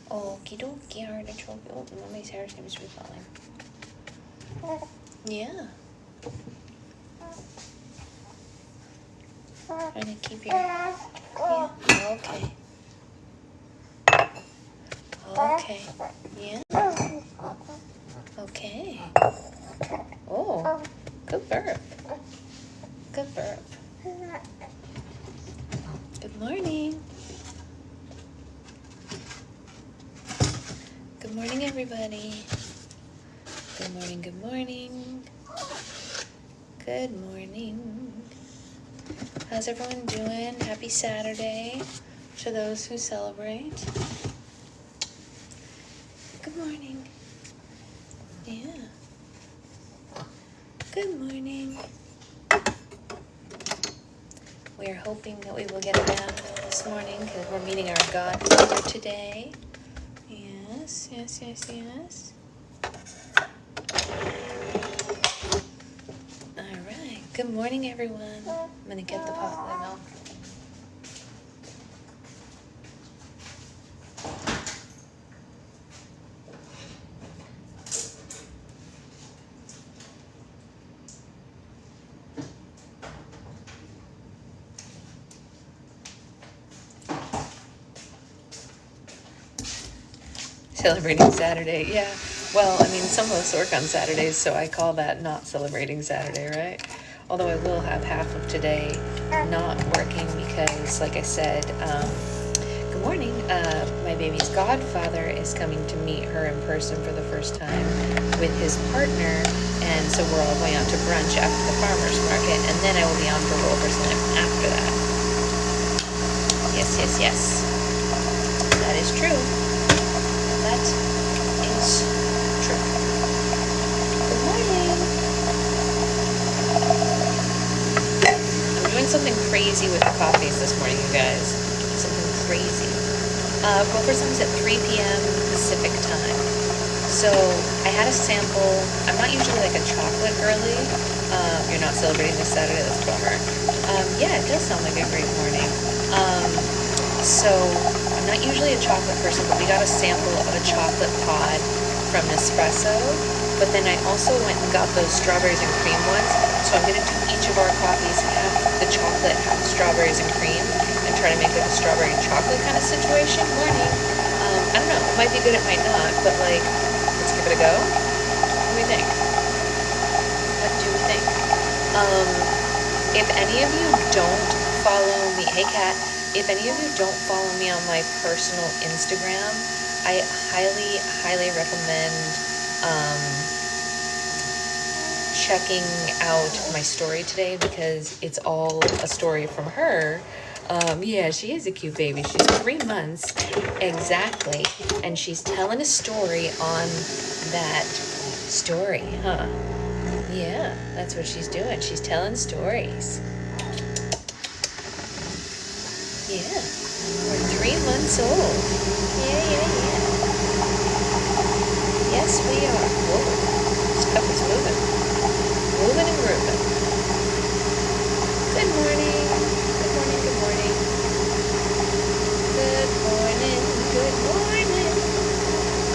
Okie dokie, artichoke. Oh, mommy's hair seems to be falling. Yeah. Trying to keep your... Yeah, okay. Okay. Yeah. Okay. Oh, good burp. Good burp. Good morning. Good morning, everybody. Good morning, good morning. Good morning. How's everyone doing? Happy Saturday to those who celebrate. Good morning. Yeah. Good morning. We are hoping that we will get a nap this morning because we're meeting our godfather today. Yes, yes, yes, yes. All right. Good morning, everyone. I'm going to get the pot of milk. Celebrating Saturday, yeah. Well, I mean, some of us work on Saturdays, so I call that not celebrating Saturday, right? Although I will have half of today not working because, like I said, good morning, my baby's godfather is coming to meet her in person for the first time with his partner, and so we're all going out to brunch after the farmer's market, and then I will be on for Rover's Limp after that. Yes, yes, yes. That is true. That is true. Good morning. I'm doing something crazy with the coffees this morning, you guys. Something crazy. Rover's Limp at 3 p.m. Pacific time. So I had a sample. I'm not usually like a chocolate girly. You're not celebrating this Saturday, that's a bummer. Yeah, it does sound like a great morning. So I'm not usually a chocolate person, but we got a sample of a chocolate pod from Nespresso. But then I also went and got those strawberries and cream ones. So I'm going to do each of our coffees half the chocolate, half strawberries and cream, and try to make like a strawberry and chocolate kind of situation. Morning. I don't know. It might be good, it might not. But like, let's give it a go. What do we think? What do we think? If any of you don't follow me, hey Kat. If any of you don't follow me on my personal Instagram, I highly, highly recommend checking out my story today because it's all a story from her. Yeah, she is a cute baby. She's 3 months exactly, and she's telling a story on that story, huh? Yeah, that's what she's doing. She's telling stories. Yeah, we're 3 months old. Yeah. Yes, we are. Whoa, this cup is moving. Moving and grooving. Good morning. Good morning, good morning. Good morning, good morning.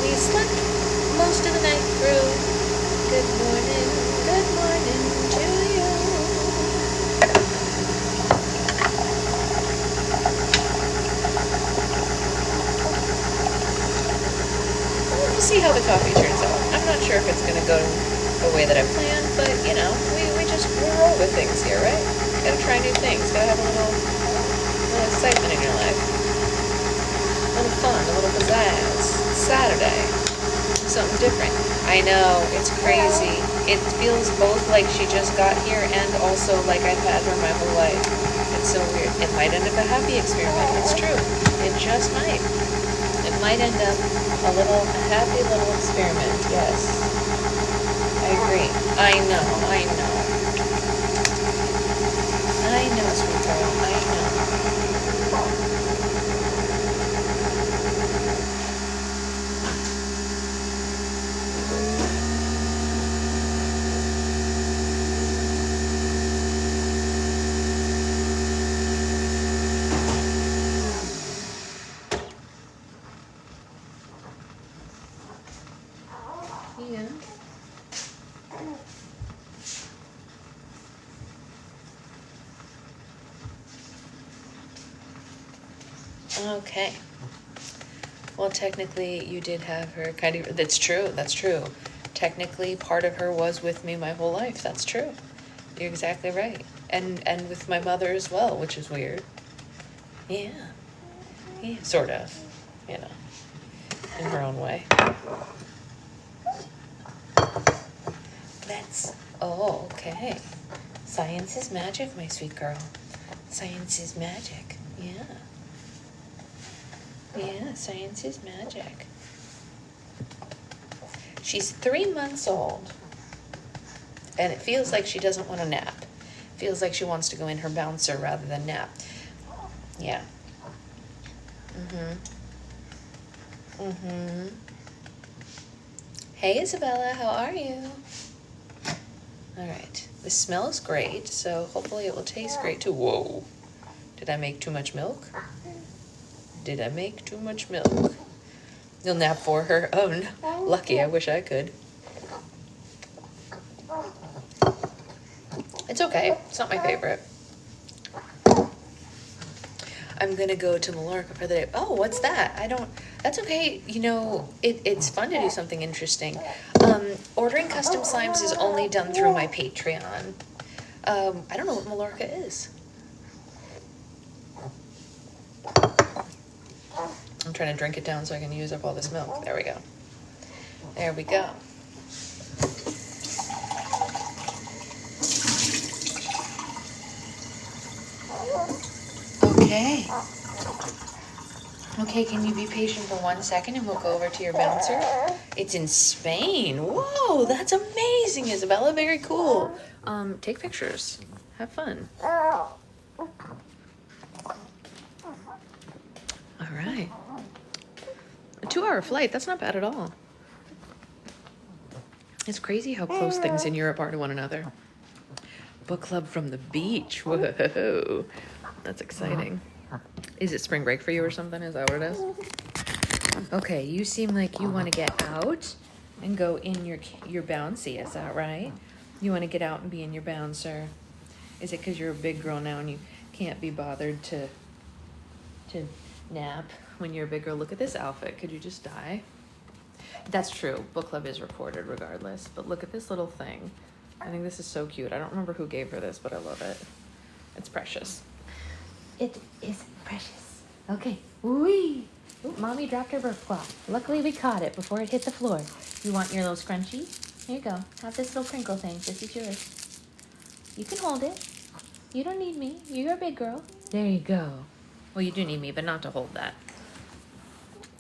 We slept most of the night through. Good morning to you. We'll see how the coffee turns out. I'm not sure if it's going to go the way that I planned, but, you know, we roll with things here, right? Gotta try new things. Gotta have a little excitement in your life. A little fun, a little pizzazz. It's Saturday. Something different. I know, it's crazy. It feels both like she just got here and also like I've had her my whole life. It's so weird. It might end up a happy experiment. It's true. It just might. It might end up a happy little experiment. Yes. I agree. I know, sweet girl. I know. Yeah. Okay. Well, technically, you did have her kind of. That's true. That's true. Technically, part of her was with me my whole life. That's true. You're exactly right. And with my mother as well, which is weird. Yeah. Yeah, sort of. You know, in her own way. Let's. Oh, okay. Science is magic, my sweet girl. Science is magic. Yeah. Yeah, science is magic. She's 3 months old, and it feels like she doesn't want to nap. Feels like she wants to go in her bouncer rather than nap. Yeah. Hey, Isabella, how are you? All right. The smell is great, so hopefully it will taste great too. Whoa. Did I make too much milk? Did I make too much milk? You'll nap for her. Oh, no. Lucky. I wish I could. It's okay. It's not my favorite. I'm going to go to Mallorca for the day. Oh, what's that? That's okay. You know, it's fun to do something interesting. Ordering custom slimes is only done through my Patreon. I don't know what Mallorca is. I'm trying to drink it down so I can use up all this milk. There we go. There we go. Okay. Okay, can you be patient for 1 second and we'll go over to your bouncer? It's in Spain. Whoa, that's amazing, Isabella. Very cool. Take pictures. Have fun. All right. A 2-hour flight, that's not bad at all. It's crazy how close things in Europe are to one another. Book club from the beach. Whoa. That's exciting. Is it spring break for you or something? Is that what it is? Okay, you seem like you want to get out and go in your bouncy. Is that right? You want to get out and be in your bouncer. Is it because you're a big girl now and you can't be bothered to nap when you're a big girl? Look at this outfit. Could you just die? That's true. Book club is recorded regardless. But look at this little thing. I think this is so cute. I don't remember who gave her this, but I love it. It's precious. It is precious. Okay. Wee. Ooh, Mommy dropped her birth cloth. Luckily we caught it before it hit the floor. You want your little scrunchie? Here you go. Have this little crinkle thing. This is yours. You can hold it. You don't need me. You're a big girl. There you go. Well, you do need me, but not to hold that.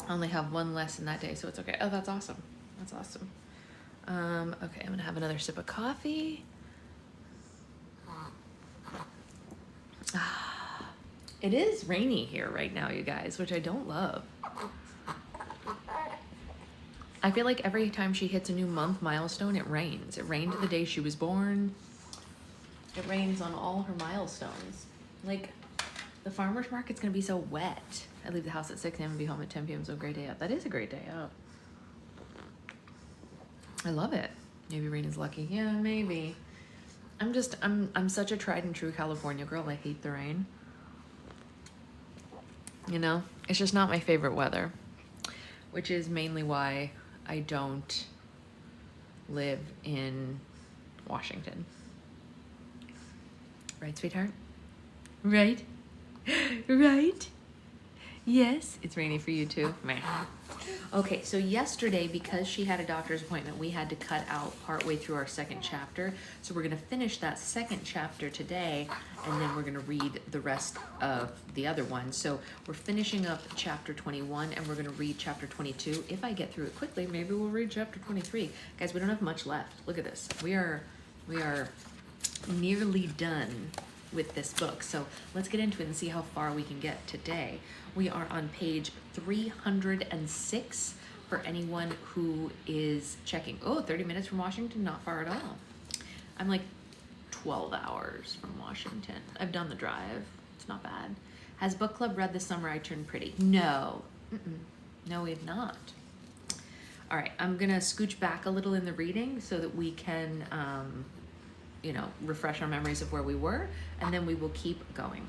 I only have one lesson that day, so it's okay. Oh, that's awesome. That's awesome. Okay, I'm gonna have another sip of coffee. It is rainy here right now, you guys, which I don't love. I feel like every time she hits a new month milestone, it rains. It rained the day she was born. It rains on all her milestones. Like, the farmer's market's gonna be so wet. I leave the house at 6 a.m. and be home at 10 p.m. So a great day out. That is a great day out. I love it. Maybe rain is lucky. Yeah, maybe. I'm such a tried and true California girl. I hate the rain. You know, it's just not my favorite weather, which is mainly why I don't live in Washington. Right, sweetheart? Right? Right? Yes, it's rainy for you too. Meh. Okay, so yesterday, because she had a doctor's appointment, we had to cut out partway through our second chapter. So we're gonna finish that second chapter today, and then we're gonna read the rest of the other one. So we're finishing up chapter 21, and we're gonna read chapter 22. If I get through it quickly, maybe we'll read chapter 23. Guys, we don't have much left. Look at this. We are nearly done with this book. So let's get into it and see how far we can get today. We are on page 306 for anyone who is checking. Oh, 30 minutes from Washington, not far at all. I'm like 12 hours from Washington. I've done the drive. It's not bad. Has book club read The Summer I Turned Pretty? No. No, we have not. All right, I'm gonna scooch back a little in the reading so that we can, you know, refresh our memories of where we were, and then we will keep going.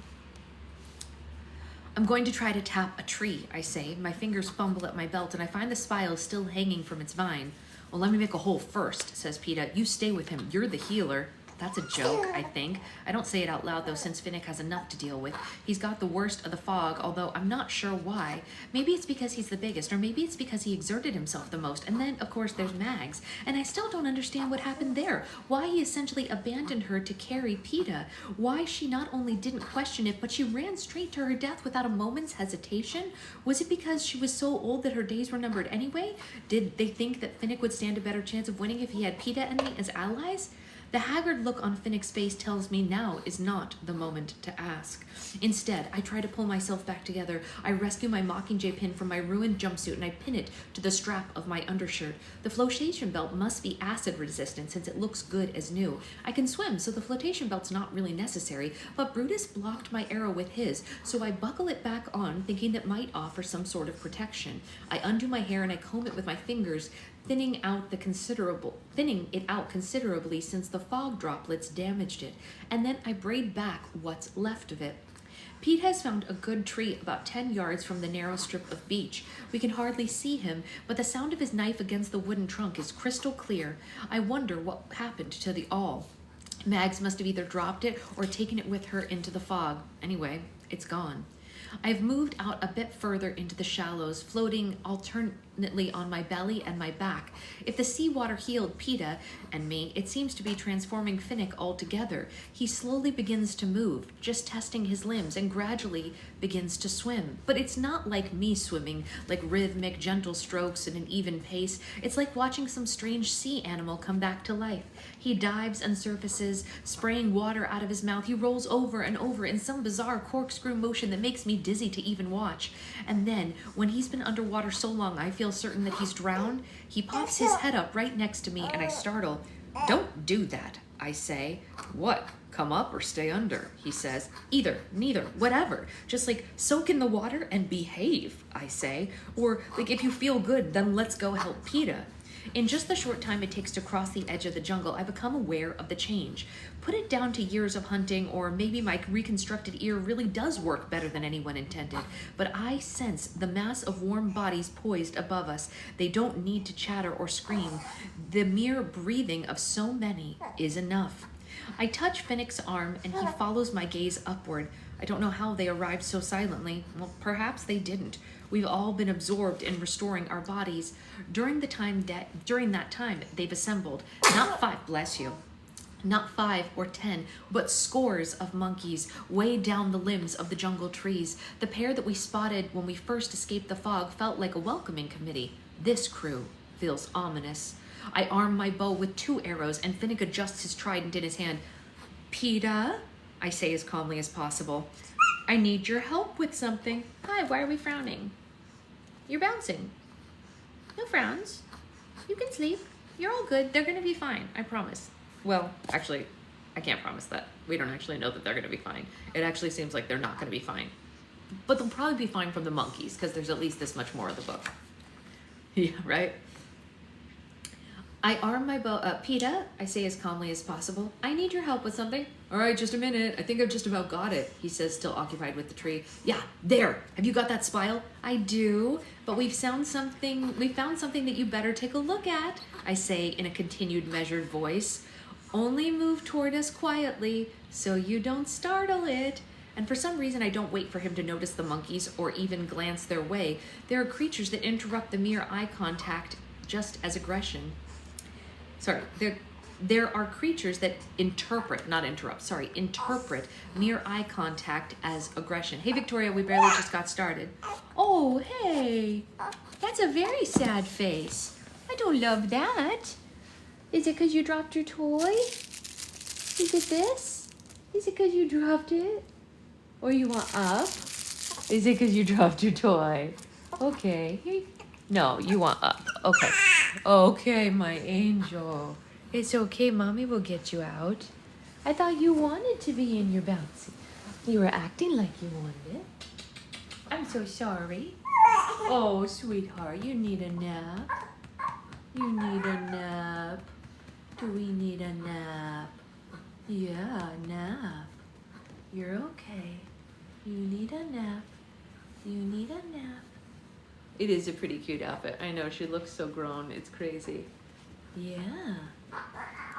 I'm going to try to tap a tree, I say. My fingers fumble at my belt, and I find the spile still hanging from its vine. Well, let me make a hole first, says Peeta. You stay with him. You're the healer. That's a joke, I think. I don't say it out loud, though, since Finnick has enough to deal with. He's got the worst of the fog, although I'm not sure why. Maybe it's because he's the biggest, or maybe it's because he exerted himself the most. And then, of course, there's Mags. And I still don't understand what happened there. Why he essentially abandoned her to carry Peeta. Why she not only didn't question it, but she ran straight to her death without a moment's hesitation. Was it because she was so old that her days were numbered anyway? Did they think that Finnick would stand a better chance of winning if he had Peeta and me as allies? The haggard look on Finnick's face tells me now is not the moment to ask. Instead, I try to pull myself back together. I rescue my Mockingjay pin from my ruined jumpsuit and I pin it to the strap of my undershirt. The flotation belt must be acid resistant since it looks good as new. I can swim, so the flotation belt's not really necessary, but Brutus blocked my arrow with his, so I buckle it back on, thinking that might offer some sort of protection. I undo my hair and I comb it with my fingers, thinning it out considerably since the fog droplets damaged it, and then I braid back what's left of it. Pete has found a good tree about 10 yards from the narrow strip of beach. We can hardly see him, but the sound of his knife against the wooden trunk is crystal clear. I wonder what happened to the awl. Mags must have either dropped it or taken it with her into the fog. Anyway, it's gone. I've moved out a bit further into the shallows, floating alternately on my belly and my back. If the seawater healed Peeta and me, it seems to be transforming Finnick altogether. He slowly begins to move, just testing his limbs, and gradually begins to swim. But it's not like me swimming, like rhythmic, gentle strokes at an even pace. It's like watching some strange sea animal come back to life. He dives and surfaces, spraying water out of his mouth. He rolls over and over in some bizarre corkscrew motion that makes me dizzy to even watch. And then, when he's been underwater so long I feel certain that he's drowned, he pops his head up right next to me and I startle. Don't do that, I say. What? Come up or stay under, he says. Either, neither, whatever. Just like soak in the water and behave, I say. Or like if you feel good, then let's go help Peeta. In just the short time it takes to cross the edge of the jungle, I become aware of the change. Put it down to years of hunting, or maybe my reconstructed ear really does work better than anyone intended. But I sense the mass of warm bodies poised above us. They don't need to chatter or scream. The mere breathing of so many is enough. I touch Finnick's arm and he follows my gaze upward. I don't know how they arrived so silently. Well, perhaps they didn't. We've all been absorbed in restoring our bodies. During that time, they've assembled. Not 5, bless you. Not 5 or 10, but scores of monkeys weighed down the limbs of the jungle trees. The pair that we spotted when we first escaped the fog felt like a welcoming committee. This crew feels ominous. I arm my bow with 2 arrows and Finnick adjusts his trident in his hand. Peeta, I say as calmly as possible. I need your help with something. Hi, why are we frowning? You're bouncing. No frowns. You can sleep. You're all good. They're gonna be fine, I promise. Well, actually, I can't promise that. We don't actually know that they're gonna be fine. It actually seems like they're not gonna be fine. But they'll probably be fine from the monkeys, because there's at least this much more of the book. Yeah, right? I arm my bow. Peeta, I say as calmly as possible. I need your help with something. All right, just a minute. I think I've just about got it, he says, still occupied with the tree. Yeah, there. Have you got that spile? I do, but we found something that you better take a look at, I say in a continued measured voice. Only move toward us quietly so you don't startle it. And for some reason, I don't wait for him to notice the monkeys or even glance their way. There are creatures that interrupt the mere eye contact just as aggression. There are creatures that interpret mere eye contact as aggression. Hey, Victoria, we barely just got started. Oh, hey, that's a very sad face. I don't love that. Is it because you dropped your toy? Is it this? Is it because you dropped it? Or you want up? Is it because you dropped your toy? Okay. No, you want up. Okay. Okay, my angel. It's okay, Mommy will get you out. I thought you wanted to be in your bouncy. You were acting like you wanted it. I'm so sorry. Oh, sweetheart, you need a nap. You need a nap. Do we need a nap? Yeah, nap. You're okay. You need a nap. You need a nap. It is a pretty cute outfit. I know, she looks so grown. It's crazy. Yeah.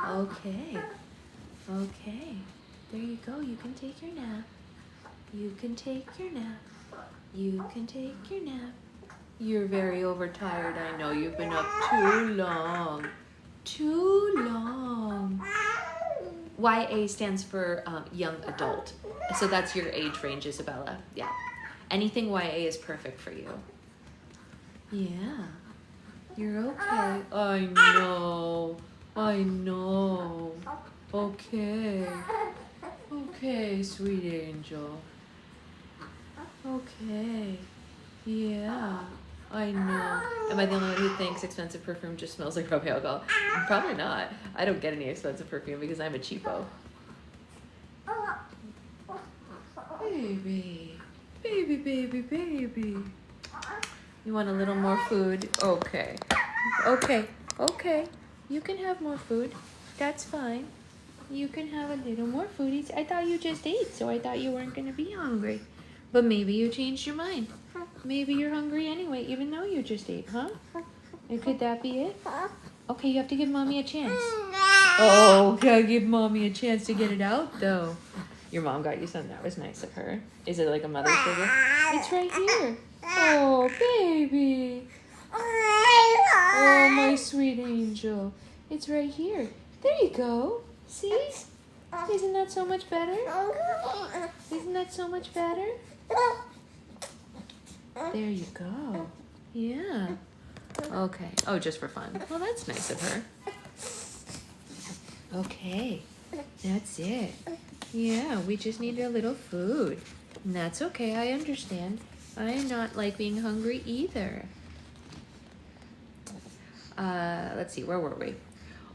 Okay. Okay. There you go. You can take your nap. You can take your nap. You can take your nap. You're very overtired. I know you've been up too long. Too long. YA stands for young adult. So that's your age range, Isabella. Yeah. Anything YA is perfect for you. Yeah. You're okay. I know. I know. Okay. Okay, sweet angel. Okay. Yeah. I know. Am I the only one who thinks expensive perfume just smells like rubbing alcohol? Probably not. I don't get any expensive perfume because I'm a cheapo. Baby. Baby, baby, baby. You want a little more food? Okay. Okay. Okay. You can have more food. That's fine. You can have a little more food. I thought you just ate, so I thought you weren't going to be hungry. But maybe you changed your mind. Maybe you're hungry anyway, even though you just ate, huh? And could that be it? Okay, you have to give Mommy a chance. Oh, gotta give Mommy a chance to get it out, though. Your mom got you something. That was nice of her. Is it like a Mother's Day? It's right here. Oh, baby. Oh, my sweet angel. It's right here. There you go. See? Isn't that so much better? Isn't that so much better? There you go. Yeah. Okay. Oh, just for fun. Well, that's nice of her. Okay. That's it. Yeah, we just need a little food. And that's okay. I understand. I am not like being hungry either. Let's see. Where were we?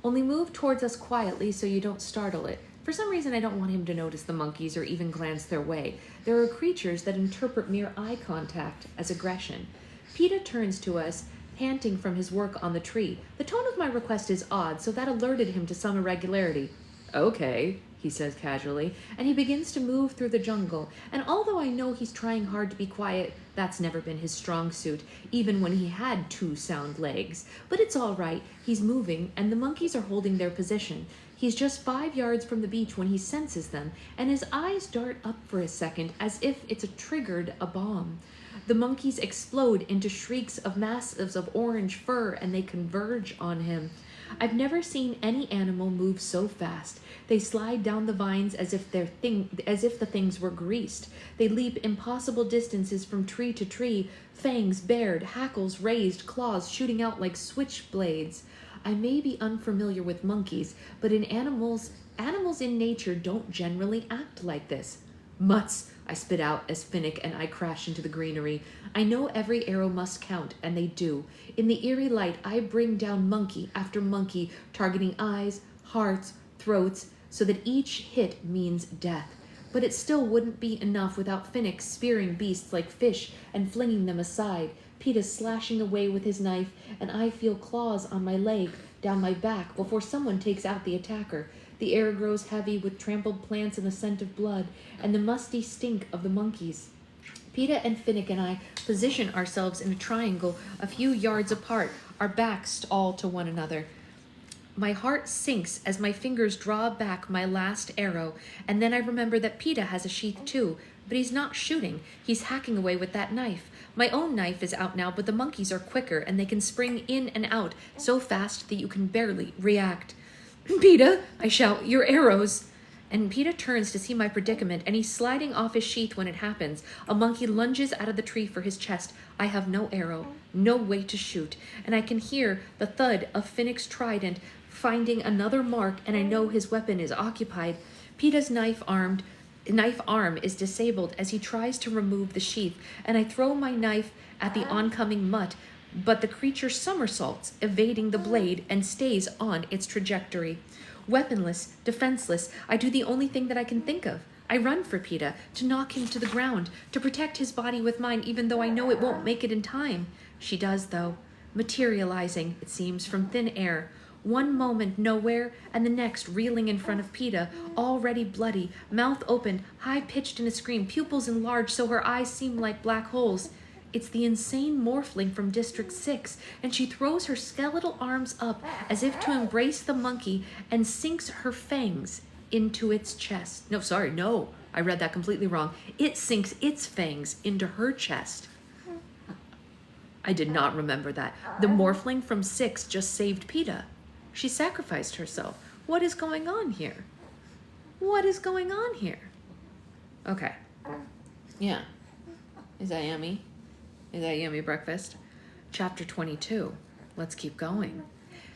Only move towards us quietly so you don't startle it. For some reason, I don't want him to notice the monkeys or even glance their way. There are creatures that interpret mere eye contact as aggression. PETA turns to us, panting from his work on the tree. The tone of my request is odd, so that alerted him to some irregularity. Okay, he says casually, and he begins to move through the jungle. And although I know he's trying hard to be quiet, that's never been his strong suit, even when he had 2 sound legs. But it's all right. He's moving, and the monkeys are holding their position. He's just 5 yards from the beach when he senses them, and his eyes dart up for a second as if it's triggered a bomb. The monkeys explode into shrieks of masses of orange fur, and they converge on him. I've never seen any animal move so fast. They slide down the vines as if the things were greased. They leap impossible distances from tree to tree, fangs bared, hackles raised, claws shooting out like switchblades. I may be unfamiliar with monkeys, but in animals in nature don't generally act like this. Mutts, I spit out as Finnick and I crash into the greenery. I know every arrow must count, and they do. In the eerie light, I bring down monkey after monkey, targeting eyes, hearts, throats, so that each hit means death. But it still wouldn't be enough without Finnick spearing beasts like fish and flinging them aside. PETA slashing away with his knife, and I feel claws on my leg, down my back, before someone takes out the attacker. The air grows heavy with trampled plants and the scent of blood, and the musty stink of the monkeys. PETA and Finnick and I position ourselves in a triangle a few yards apart, our backs all to one another. My heart sinks as my fingers draw back my last arrow, and then I remember that PETA has a sheath too, but he's not shooting. He's hacking away with that knife. My own knife is out now, but the monkeys are quicker, and they can spring in and out so fast that you can barely react. PETA, I shout, your arrows. And PETA turns to see my predicament, and he's sliding off his sheath when it happens. A monkey lunges out of the tree for his chest. I have no arrow, no way to shoot, and I can hear the thud of Finnick's trident finding another mark, and I know his weapon is occupied. PETA's knife arm is disabled as he tries to remove the sheath, and I throw my knife at the oncoming mutt, but the creature somersaults, evading the blade, and stays on its trajectory. Weaponless, defenseless, I do the only thing that I can think of. I run for PETA, to knock him to the ground, to protect his body with mine, even though I know it won't make it in time. She does, though. materializing, it seems, from thin air. One moment nowhere, and the next reeling in front of PETA, already bloody, mouth opened, high-pitched in a scream, pupils enlarged so her eyes seem like black holes. It's the insane morphling from District 6, and she throws her skeletal arms up as if to embrace the monkey and sinks her fangs into its chest. No, I read that completely wrong. It sinks its fangs into her chest. I did not remember that. The morphling from 6 just saved PETA. She sacrificed herself. What is going on here? What is going on here? Okay. Yeah. Is that yummy? Is that yummy breakfast? Chapter 22. Let's keep going.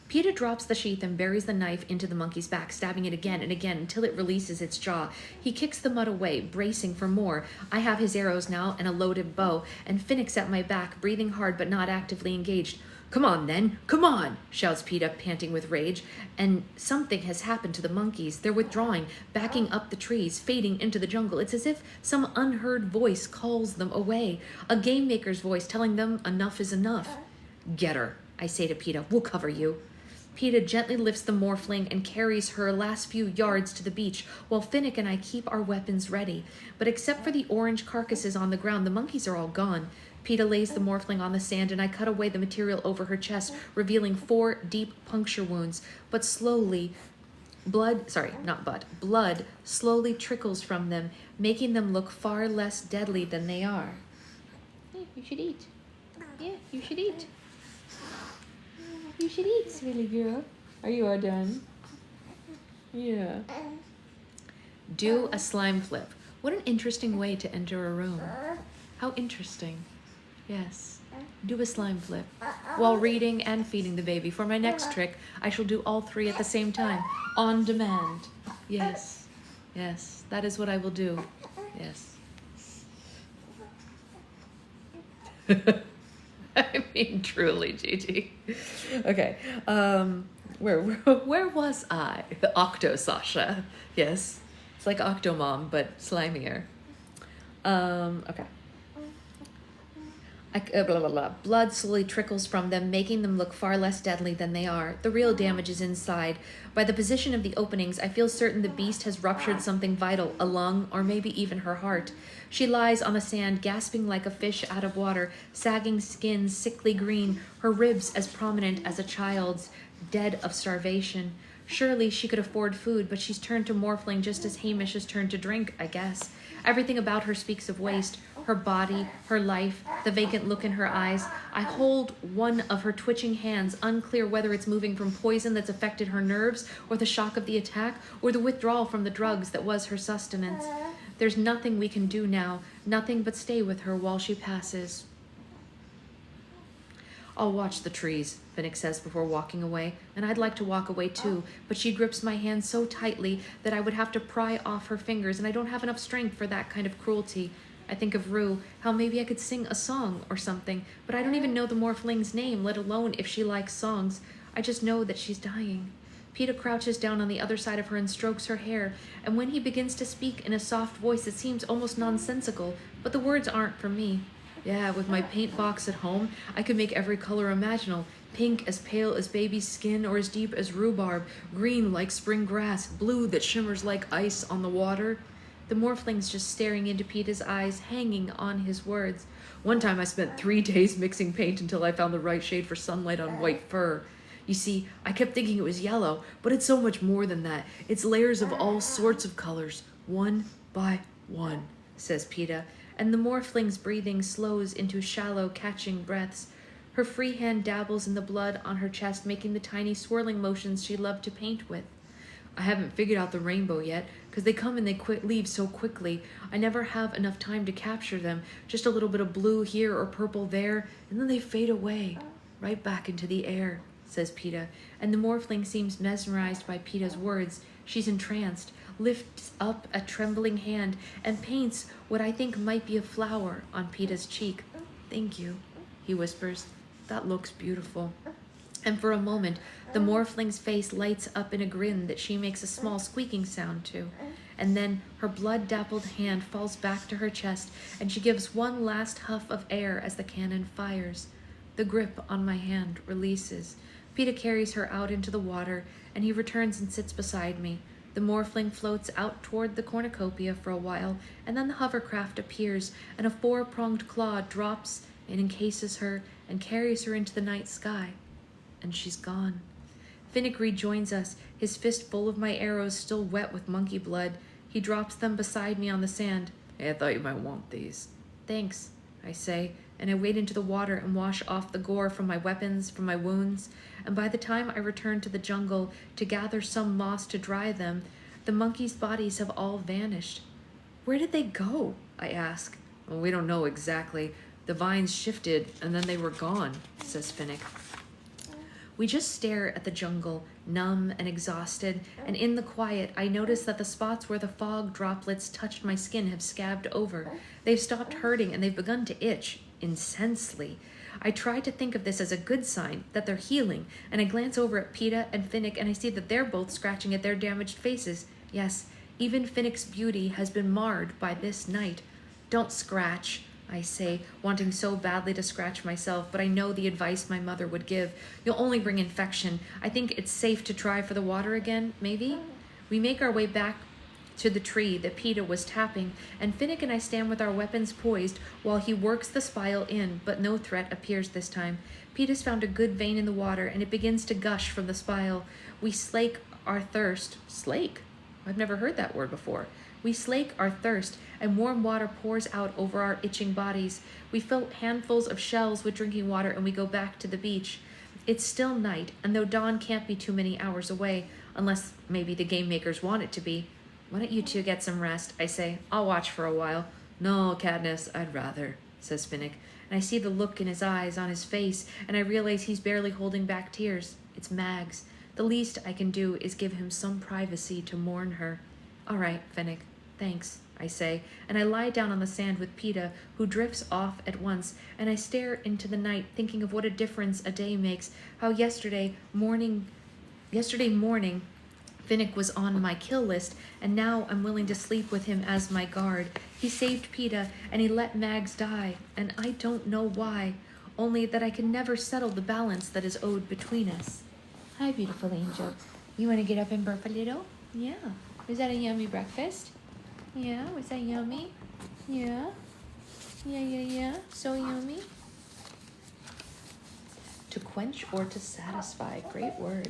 PETA drops the sheath and buries the knife into the monkey's back, stabbing it again and again until it releases its jaw. He kicks the mud away, bracing for more. I have his arrows now and a loaded bow, and Phoenix at my back, breathing hard but not actively engaged. Come on, then. Come on, shouts PETA, panting with rage. And something has happened to the monkeys. They're withdrawing, backing up the trees, fading into the jungle. It's as if some unheard voice calls them away. A game maker's voice telling them enough is enough. Get her, I say to PETA. We'll cover you. PETA gently lifts the morphling and carries her last few yards to the beach, while Finnick and I keep our weapons ready. But except for the orange carcasses on the ground, the monkeys are all gone. PETA lays the morphling on the sand, and I cut away the material over her chest, revealing 4 deep puncture wounds. But slowly, blood slowly trickles from them, making them look far less deadly than they are. Hey, you should eat. Yeah, you should eat. You should eat, silly girl. Are you all done? Yeah. Do a slime flip. What an interesting way to enter a room. How interesting. Yes. Do a slime flip. While reading and feeding the baby. For my next trick, I shall do all 3 at the same time. On demand. Yes. Yes. That is what I will do. Yes. I mean, truly, Gigi. Okay. Where was I? The Octo Sasha. Yes. It's like Octomom, but slimier. Okay. Blah, blah, blah. Blood slowly trickles from them, making them look far less deadly than they are. The real damage is inside. By the position of the openings, I feel certain the beast has ruptured something vital, a lung, or maybe even her heart. She lies on the sand, gasping like a fish out of water, sagging skin sickly green, her ribs as prominent as a child's, dead of starvation. Surely she could afford food, but she's turned to morphling just as Hamish has turned to drink, I guess. Everything about her speaks of waste. Her body, her life, the vacant look in her eyes. I hold one of her twitching hands, unclear whether it's moving from poison that's affected her nerves, or the shock of the attack, or the withdrawal from the drugs that was her sustenance. There's nothing we can do now, nothing but stay with her while she passes. I'll watch the trees, Finnick says before walking away, and I'd like to walk away too, but she grips my hand so tightly that I would have to pry off her fingers, and I don't have enough strength for that kind of cruelty. I think of Rue, how maybe I could sing a song or something, but I don't even know the morphling's name, let alone if she likes songs. I just know that she's dying. PETA crouches down on the other side of her and strokes her hair, and when he begins to speak in a soft voice it seems almost nonsensical, but the words aren't for me. Yeah, with my paint box at home, I could make every color imaginable. Pink as pale as baby's skin or as deep as rhubarb, green like spring grass, blue that shimmers like ice on the water. The morphling's just staring into PETA's eyes, hanging on his words. One time I spent 3 days mixing paint until I found the right shade for sunlight on white fur. You see, I kept thinking it was yellow, but it's so much more than that. It's layers of all sorts of colors, one by one, says PETA, and the morphling's breathing slows into shallow, catching breaths. Her free hand dabbles in the blood on her chest, making the tiny swirling motions she loved to paint with. I haven't figured out the rainbow yet, because they come and they leave so quickly. I never have enough time to capture them. Just a little bit of blue here or purple there, and then they fade away, right back into the air, says PETA, and the morphling seems mesmerized by PETA's words. She's entranced, lifts up a trembling hand, and paints what I think might be a flower on PETA's cheek. Thank you, he whispers. That looks beautiful. And for a moment, the morphling's face lights up in a grin that she makes a small squeaking sound to. And then her blood-dappled hand falls back to her chest, and she gives one last huff of air as the cannon fires. The grip on my hand releases. Peeta carries her out into the water, and he returns and sits beside me. The morphling floats out toward the cornucopia for a while, and then the hovercraft appears, and a four-pronged claw drops and encases her and carries her into the night sky. And she's gone. Finnick rejoins us, his fist full of my arrows still wet with monkey blood. He drops them beside me on the sand. Hey, I thought you might want these. Thanks, I say, and I wade into the water and wash off the gore from my weapons, from my wounds, and by the time I return to the jungle to gather some moss to dry them, the monkeys' bodies have all vanished. Where did they go? I ask. Well, we don't know exactly. The vines shifted and then they were gone, says Finnick. We just stare at the jungle, numb and exhausted, and in the quiet, I notice that the spots where the fog droplets touched my skin have scabbed over. They've stopped hurting and they've begun to itch, intensely. I try to think of this as a good sign, that they're healing, and I glance over at Peeta and Finnick and I see that they're both scratching at their damaged faces. Yes, even Finnick's beauty has been marred by this night. Don't scratch, I say, wanting so badly to scratch myself, but I know the advice my mother would give. You'll only bring infection. I think it's safe to try for the water again, maybe? We make our way back to the tree that Peeta was tapping, and Finnick and I stand with our weapons poised while he works the spile in, but no threat appears this time. Peeta's found a good vein in the water, and it begins to gush from the spile. We slake our thirst. Slake? I've never heard that word before. We slake our thirst, and warm water pours out over our itching bodies. We fill handfuls of shells with drinking water, and we go back to the beach. It's still night, and though dawn can't be too many hours away, unless maybe the game makers want it to be. Why don't you two get some rest? I say. I'll watch for a while. No, Katniss, I'd rather, says Finnick, and I see the look in his eyes, on his face, and I realize he's barely holding back tears. It's Mags. The least I can do is give him some privacy to mourn her. All right, Finnick. Thanks, I say, and I lie down on the sand with Peeta, who drifts off at once, and I stare into the night, thinking of what a difference a day makes, how yesterday morning, Finnick was on my kill list, and now I'm willing to sleep with him as my guard. He saved Peeta, and he let Mags die, and I don't know why, only that I can never settle the balance that is owed between us. Hi, beautiful angel. You want to get up and burp a little? Yeah. Was that a yummy breakfast? Yeah, was that yummy? Yeah. Yeah. So yummy. To quench or to satisfy. Great word.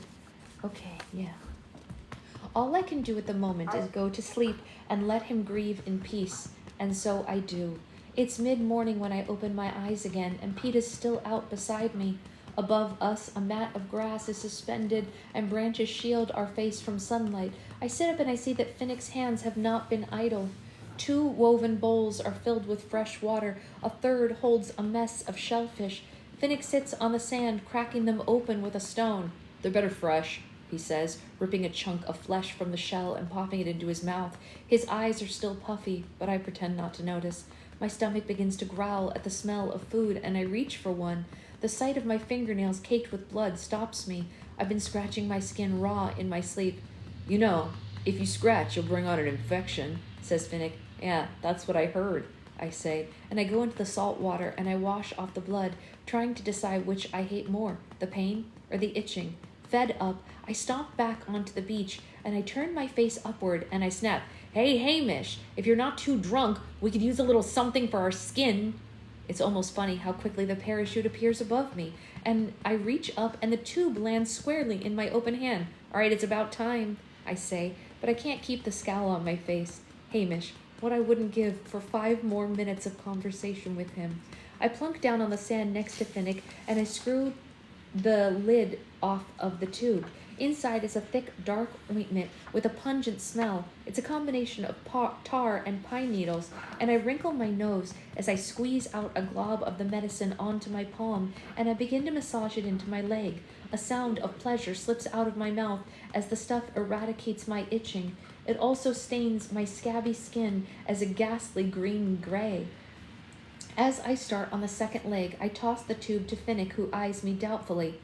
Okay, yeah. All I can do at the moment is go to sleep and let him grieve in peace. And so I do. It's mid-morning when I open my eyes again, and Peeta's still out beside me. Above us, a mat of grass is suspended, and branches shield our face from sunlight. I sit up and I see that Finnick's hands have not been idle. 2 woven bowls are filled with fresh water. A third holds a mess of shellfish. Finnick sits on the sand, cracking them open with a stone. They're better fresh, he says, ripping a chunk of flesh from the shell and popping it into his mouth. His eyes are still puffy, but I pretend not to notice. My stomach begins to growl at the smell of food, and I reach for one. The sight of my fingernails caked with blood stops me. I've been scratching my skin raw in my sleep. You know, if you scratch, you'll bring on an infection, says Finnick. Yeah, that's what I heard, I say, and I go into the salt water and I wash off the blood, trying to decide which I hate more, the pain or the itching. Fed up, I stomp back onto the beach and I turn my face upward and I snap, Hey, Hamish, if you're not too drunk, we could use a little something for our skin. It's almost funny how quickly the parachute appears above me, and I reach up and the tube lands squarely in my open hand. All right, it's about time, I say, but I can't keep the scowl on my face. Hamish, what I wouldn't give for 5 more minutes of conversation with him. I plunk down on the sand next to Finnick, and I screw the lid off of the tube. Inside is a thick, dark ointment with a pungent smell. It's a combination of tar and pine needles, and I wrinkle my nose as I squeeze out a glob of the medicine onto my palm, and I begin to massage it into my leg. A sound of pleasure slips out of my mouth as the stuff eradicates my itching. It also stains my scabby skin as a ghastly green-gray. As I start on the second leg, I toss the tube to Finnick, who eyes me doubtfully.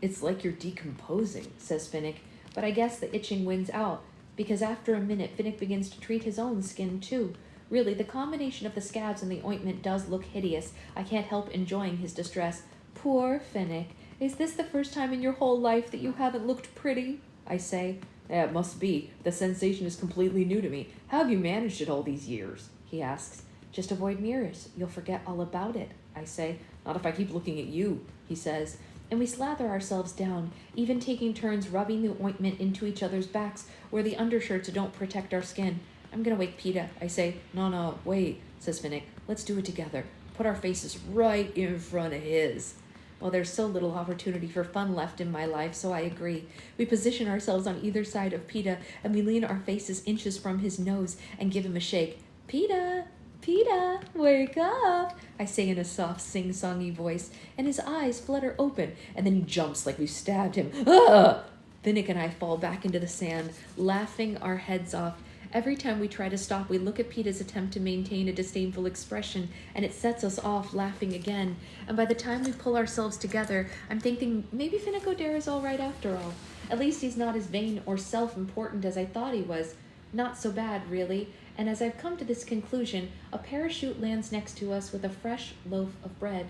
It's like you're decomposing, says Finnick, but I guess the itching wins out, because after a minute, Finnick begins to treat his own skin, too. Really, the combination of the scabs and the ointment does look hideous. I can't help enjoying his distress. Poor Finnick. Is this the first time in your whole life that you haven't looked pretty? I say. Yeah, it must be. The sensation is completely new to me. How have you managed it all these years? He asks. Just avoid mirrors. You'll forget all about it, I say. Not if I keep looking at you, he says. And we slather ourselves down, even taking turns rubbing the ointment into each other's backs where the undershirts don't protect our skin. I'm gonna wake Peeta, I say. No, wait, says Finnick. Let's do it together. Put our faces right in front of his. Well, there's so little opportunity for fun left in my life, so I agree. We position ourselves on either side of Peeta, and we lean our faces inches from his nose and give him a shake. Peeta, Peeta, wake up, I say in a soft, sing-songy voice, and his eyes flutter open, and then he jumps like we stabbed him. Ah! Finnick and I fall back into the sand, laughing our heads off. Every time we try to stop, we look at Peeta's attempt to maintain a disdainful expression, and it sets us off laughing again. And by the time we pull ourselves together, I'm thinking maybe Finnick Odair is all right after all. At least he's not as vain or self-important as I thought he was. Not so bad, really. And as I've come to this conclusion, a parachute lands next to us with a fresh loaf of bread.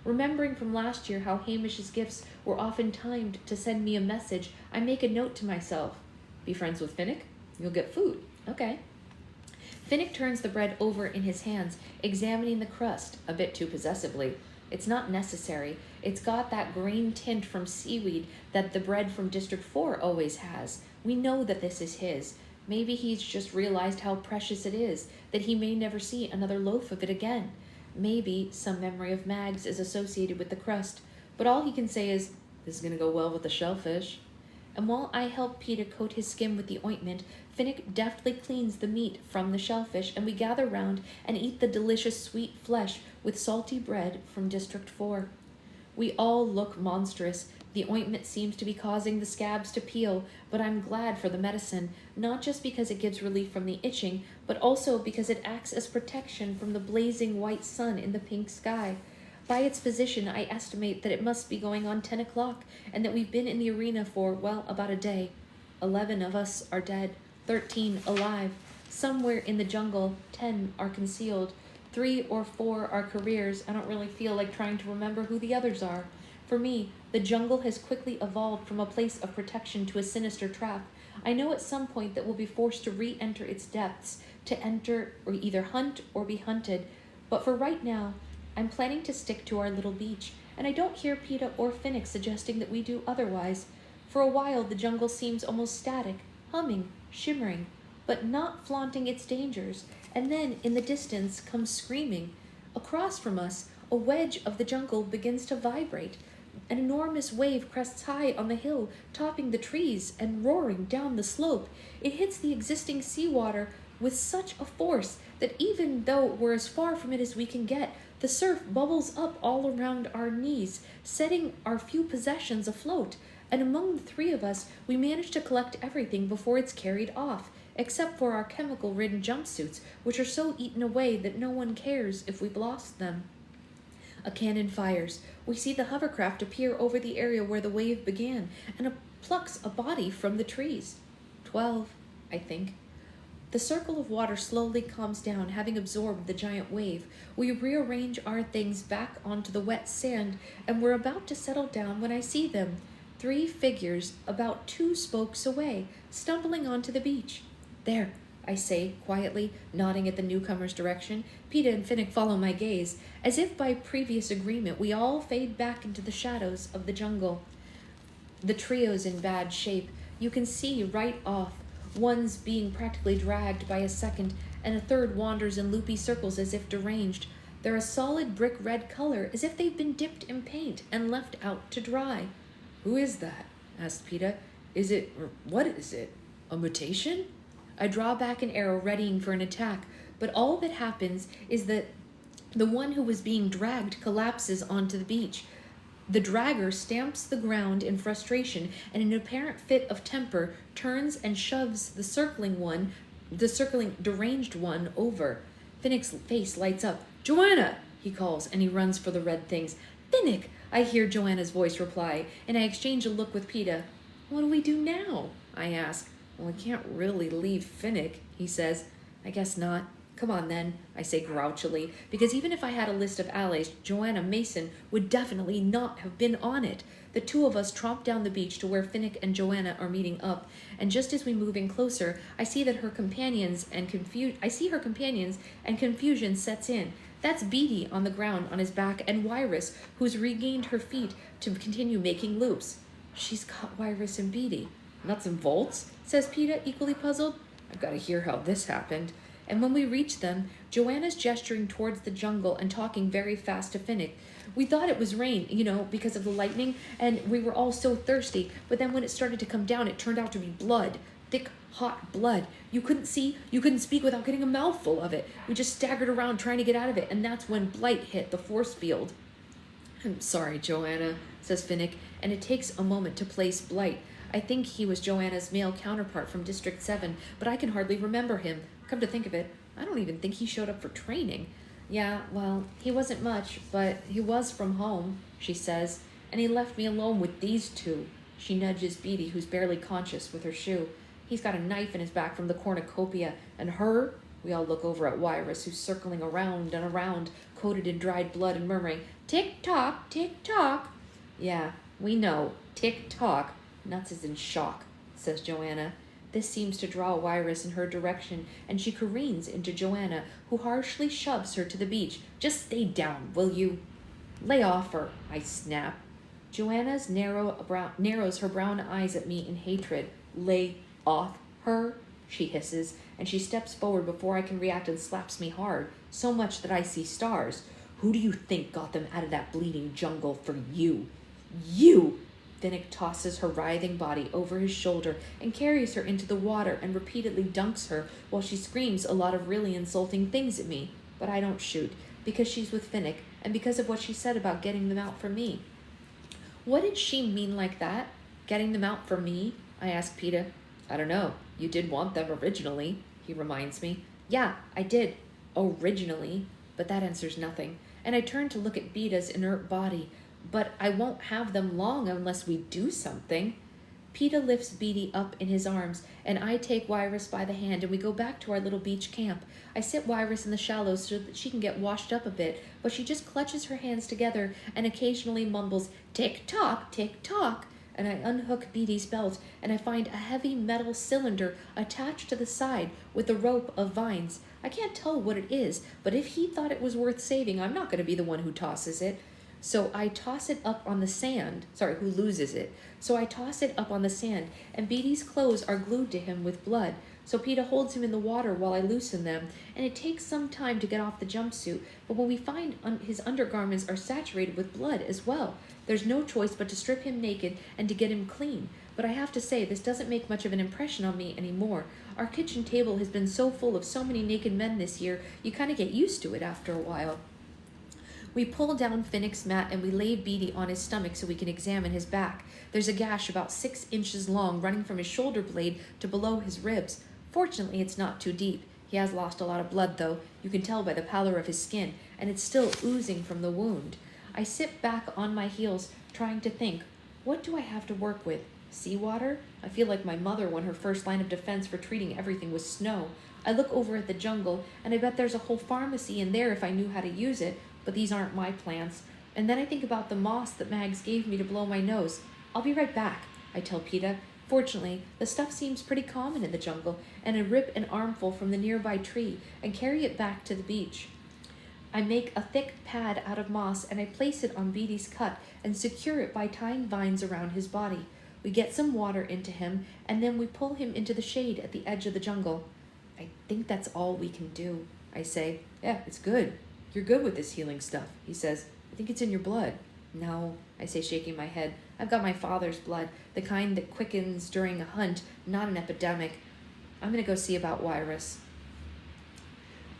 Remembering from last year how Hamish's gifts were often timed to send me a message, I make a note to myself. Be friends with Finnick, you'll get food. Okay. Finnick turns the bread over in his hands, examining the crust a bit too possessively. It's not necessary. It's got that green tint from seaweed that the bread from District 4 always has. We know that this is his. Maybe he's just realized how precious it is, that he may never see another loaf of it again. Maybe some memory of Mags is associated with the crust, but all he can say is, this is going to go well with the shellfish. And while I help Peeta coat his skin with the ointment, Finnick deftly cleans the meat from the shellfish, and we gather round and eat the delicious sweet flesh with salty bread from District 4. We all look monstrous. The ointment seems to be causing the scabs to peel, but I'm glad for the medicine, not just because it gives relief from the itching, but also because it acts as protection from the blazing white sun in the pink sky. By its position, I estimate that it must be going on 10 o'clock, and that we've been in the arena for, well, about a day. 11 of us are dead, 13 alive. Somewhere in the jungle, 10 are concealed. 3 or 4 are careers. I don't really feel like trying to remember who the others are. For me, the jungle has quickly evolved from a place of protection to a sinister trap. I know at some point that we'll be forced to re-enter its depths, to enter or either hunt or be hunted. But for right now, I'm planning to stick to our little beach, and I don't hear Peeta or Finnick suggesting that we do otherwise. For a while, the jungle seems almost static, humming, shimmering, but not flaunting its dangers, and then in the distance comes screaming. Across from us, a wedge of the jungle begins to vibrate. An enormous wave crests high on the hill, topping the trees and roaring down the slope. It hits the existing seawater with such a force that even though we're as far from it as we can get, the surf bubbles up all around our knees, setting our few possessions afloat. And among the 3 of us, we manage to collect everything before it's carried off, except for our chemical-ridden jumpsuits, which are so eaten away that no one cares if we've lost them. A cannon fires. We see the hovercraft appear over the area where the wave began, and it plucks a body from the trees. 12, I think. The circle of water slowly calms down, having absorbed the giant wave. We rearrange our things back onto the wet sand, and we're about to settle down when I see them. 3 figures about 2 spokes away, stumbling onto the beach. There, I say, quietly, nodding at the newcomer's direction. Peeta and Finnick follow my gaze. As if by previous agreement, we all fade back into the shadows of the jungle. The trio's in bad shape. You can see right off. One's being practically dragged by a second, and a third wanders in loopy circles as if deranged. They're a solid brick red color, as if they've been dipped in paint and left out to dry. Who is that? Asked Peeta. What is it? A mutation? I draw back an arrow, readying for an attack, but all that happens is that the one who was being dragged collapses onto the beach. The dragger stamps the ground in frustration, and in an apparent fit of temper, turns and shoves the circling deranged one over. Finnick's face lights up. Joanna, he calls, and he runs for the red things. Finnick, I hear Joanna's voice reply, and I exchange a look with Peeta. What do we do now? I ask. Well, I can't really leave Finnick, he says. I guess not. Come on then, I say grouchily, because even if I had a list of allies, Joanna Mason would definitely not have been on it. The two of us tromp down the beach to where Finnick and Joanna are meeting up, and just as we move in closer, I see her companions and confusion sets in. That's Beatty on the ground on his back, and Wyrus, who's regained her feet to continue making loops. She's got Wyrus and Beatty. Nuts and bolts? Says Peeta, equally puzzled. I've got to hear how this happened. And when we reach them, Joanna's gesturing towards the jungle and talking very fast to Finnick. We thought it was rain, because of the lightning, and we were all so thirsty, but then when it started to come down, it turned out to be blood. Thick, hot blood. You couldn't see, you couldn't speak without getting a mouthful of it. We just staggered around trying to get out of it, and that's when Blight hit the force field. I'm sorry, Joanna, says Finnick, and it takes a moment to place Blight. I think he was Joanna's male counterpart from District 7, but I can hardly remember him. Come to think of it, I don't even think he showed up for training. Yeah, well, he wasn't much, but he was from home, she says, and he left me alone with these two. She nudges Beatty, who's barely conscious, with her shoe. He's got a knife in his back from the cornucopia, and her? We all look over at Wyrus, who's circling around and around, coated in dried blood and murmuring, "Tick-tock, tick-tock." Yeah, we know, tick-tock. Nuts is in shock, says Joanna. This seems to draw Wyrus in her direction, and she careens into Joanna, who harshly shoves her to the beach. Just stay down, will you? Lay off her, I snap. Joanna narrows her brown eyes at me in hatred. Lay off her? She hisses, and she steps forward before I can react and slaps me hard, so much that I see stars. Who do you think got them out of that bleeding jungle for you? You! Finnick tosses her writhing body over his shoulder and carries her into the water and repeatedly dunks her while she screams a lot of really insulting things at me. But I don't shoot, because she's with Finnick and because of what she said about getting them out for me. What did she mean like that? Getting them out for me? I ask Peeta. I don't know. You did want them originally, he reminds me. Yeah, I did. Originally. But that answers nothing. And I turn to look at Beeta's inert body. But I won't have them long unless we do something. Peeta lifts Beatty up in his arms, and I take Wyrus by the hand, and we go back to our little beach camp. I sit Wyrus in the shallows so that she can get washed up a bit, but she just clutches her hands together and occasionally mumbles, "Tick-tock, tick-tock." And I unhook Beatty's belt, and I find a heavy metal cylinder attached to the side with a rope of vines. I can't tell what it is, but if he thought it was worth saving, I'm not going to be the one who tosses it. So I toss it up on the sand. Who loses it. So I toss it up on the sand, and Beatty's clothes are glued to him with blood. So Peeta holds him in the water while I loosen them, and it takes some time to get off the jumpsuit, but when we find his undergarments are saturated with blood as well, there's no choice but to strip him naked and to get him clean. But I have to say, this doesn't make much of an impression on me anymore. Our kitchen table has been so full of so many naked men this year, you kind of get used to it after a while. We pull down Finnick's mat and we lay Beatty on his stomach so we can examine his back. There's a gash about 6 inches long running from his shoulder blade to below his ribs. Fortunately, it's not too deep. He has lost a lot of blood, though. You can tell by the pallor of his skin, and it's still oozing from the wound. I sit back on my heels, trying to think. What do I have to work with? Seawater? I feel like my mother when her first line of defense for treating everything was snow. I look over at the jungle, and I bet there's a whole pharmacy in there if I knew how to use it. But these aren't my plants. And then I think about the moss that Mags gave me to blow my nose. I'll be right back, I tell Peeta. Fortunately, the stuff seems pretty common in the jungle, and I rip an armful from the nearby tree and carry it back to the beach. I make a thick pad out of moss, and I place it on Beatty's cut and secure it by tying vines around his body. We get some water into him, and then we pull him into the shade at the edge of the jungle. I think that's all we can do, I say. Yeah, it's good. You're good with this healing stuff, he says. I think it's in your blood. No, I say, shaking my head. I've got my father's blood, the kind that quickens during a hunt, not an epidemic. I'm going to go see about Wyrus.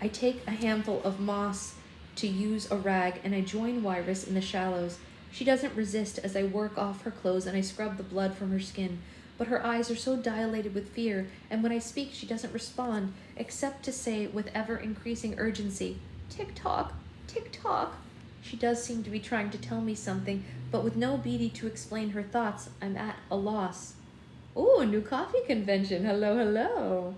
I take a handful of moss to use a rag, and I join Wyrus in the shallows. She doesn't resist as I work off her clothes and I scrub the blood from her skin. But her eyes are so dilated with fear, and when I speak, she doesn't respond, except to say with ever-increasing urgency, "Tick-tock, tick-tock." She does seem to be trying to tell me something, but with no Beatty to explain her thoughts, I'm at a loss. Ooh, a new coffee convention. Hello, hello.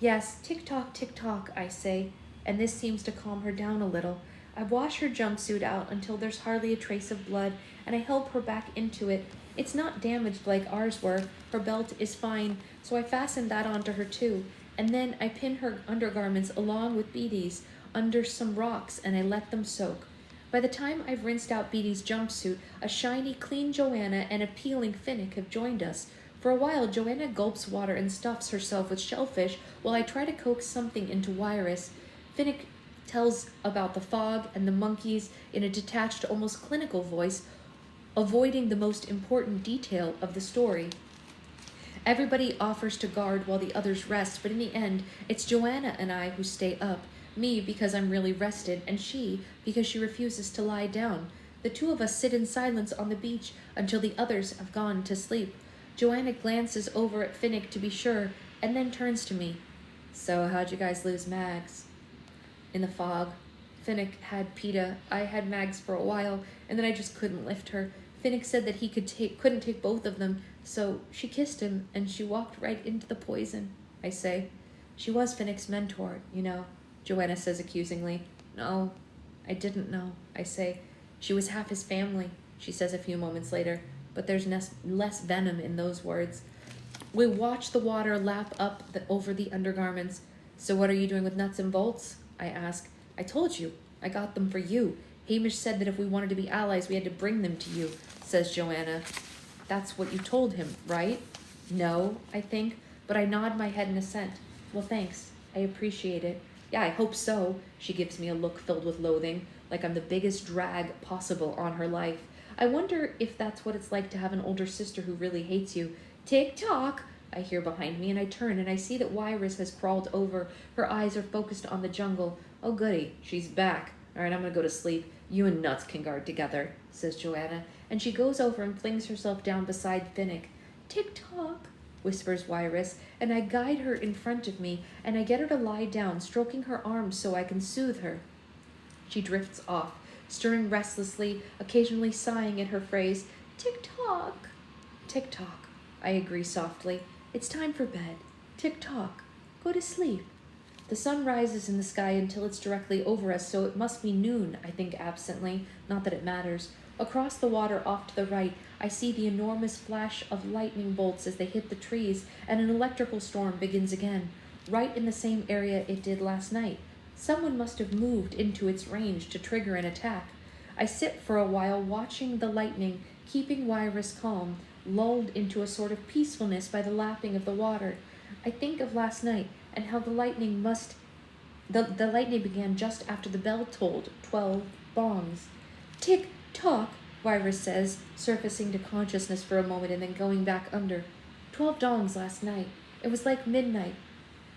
Yes, tick tock, I say, and this seems to calm her down a little. I wash her jumpsuit out until there's hardly a trace of blood, and I help her back into it. It's not damaged like ours were. Her belt is fine, so I fasten that onto her too. And then I pin her undergarments along with Beatty's under some rocks, and I let them soak. By the time I've rinsed out Beatty's jumpsuit, a shiny, clean Joanna and a peeling Finnick have joined us. For a while, Joanna gulps water and stuffs herself with shellfish while I try to coax something into Wyrus. Finnick tells about the fog and the monkeys in a detached, almost clinical voice, avoiding the most important detail of the story. Everybody offers to guard while the others rest, but in the end, it's Joanna and I who stay up. Me because I'm really rested, and she because she refuses to lie down. The two of us sit in silence on the beach until the others have gone to sleep. Joanna glances over at Finnick to be sure, and then turns to me. So how'd you guys lose Mags? In the fog. Finnick had PETA. I had Mags for a while, and then I just couldn't lift her. Finnick said that he couldn't take both of them, so she kissed him, and she walked right into the poison, I say. She was Finnick's mentor, you know, Joanna says accusingly. No, I didn't know, I say. She was half his family, she says a few moments later, but there's less venom in those words. We watch the water lap up over the undergarments. So what are you doing with nuts and bolts? I ask. I told you. I got them for you. Hamish said that if we wanted to be allies, we had to bring them to you, says Joanna. That's what you told him, right? No, I think, but I nod my head in assent. Well, thanks. I appreciate it. Yeah, I hope so. She gives me a look filled with loathing, like I'm the biggest drag possible on her life. I wonder if that's what it's like to have an older sister who really hates you. Tick-tock, I hear behind me, and I turn, and I see that Wyrus has crawled over. Her eyes are focused on the jungle. Oh, goody, she's back. All right, I'm going to go to sleep. You and Nuts can guard together, says Joanna, and she goes over and flings herself down beside Finnick. Tick-tock, whispers Wyrus, and I guide her in front of me, and I get her to lie down, stroking her arms so I can soothe her. She drifts off, stirring restlessly, occasionally sighing in her phrase, tick-tock. Tick-tock, I agree softly. It's time for bed. Tick-tock. Go to sleep. The sun rises in the sky until it's directly over us, so it must be noon, I think absently, not that it matters. Across the water off to the right, I see the enormous flash of lightning bolts as they hit the trees, and an electrical storm begins again, right in the same area it did last night. Someone must have moved into its range to trigger an attack. I sit for a while watching the lightning, keeping Wyrus calm, lulled into a sort of peacefulness by the lapping of the water. I think of last night and how the lightning began just after the bell tolled 12 bongs. Tick-tock, Wyrus says, surfacing to consciousness for a moment and then going back under. 12 dongs last night. It was like midnight.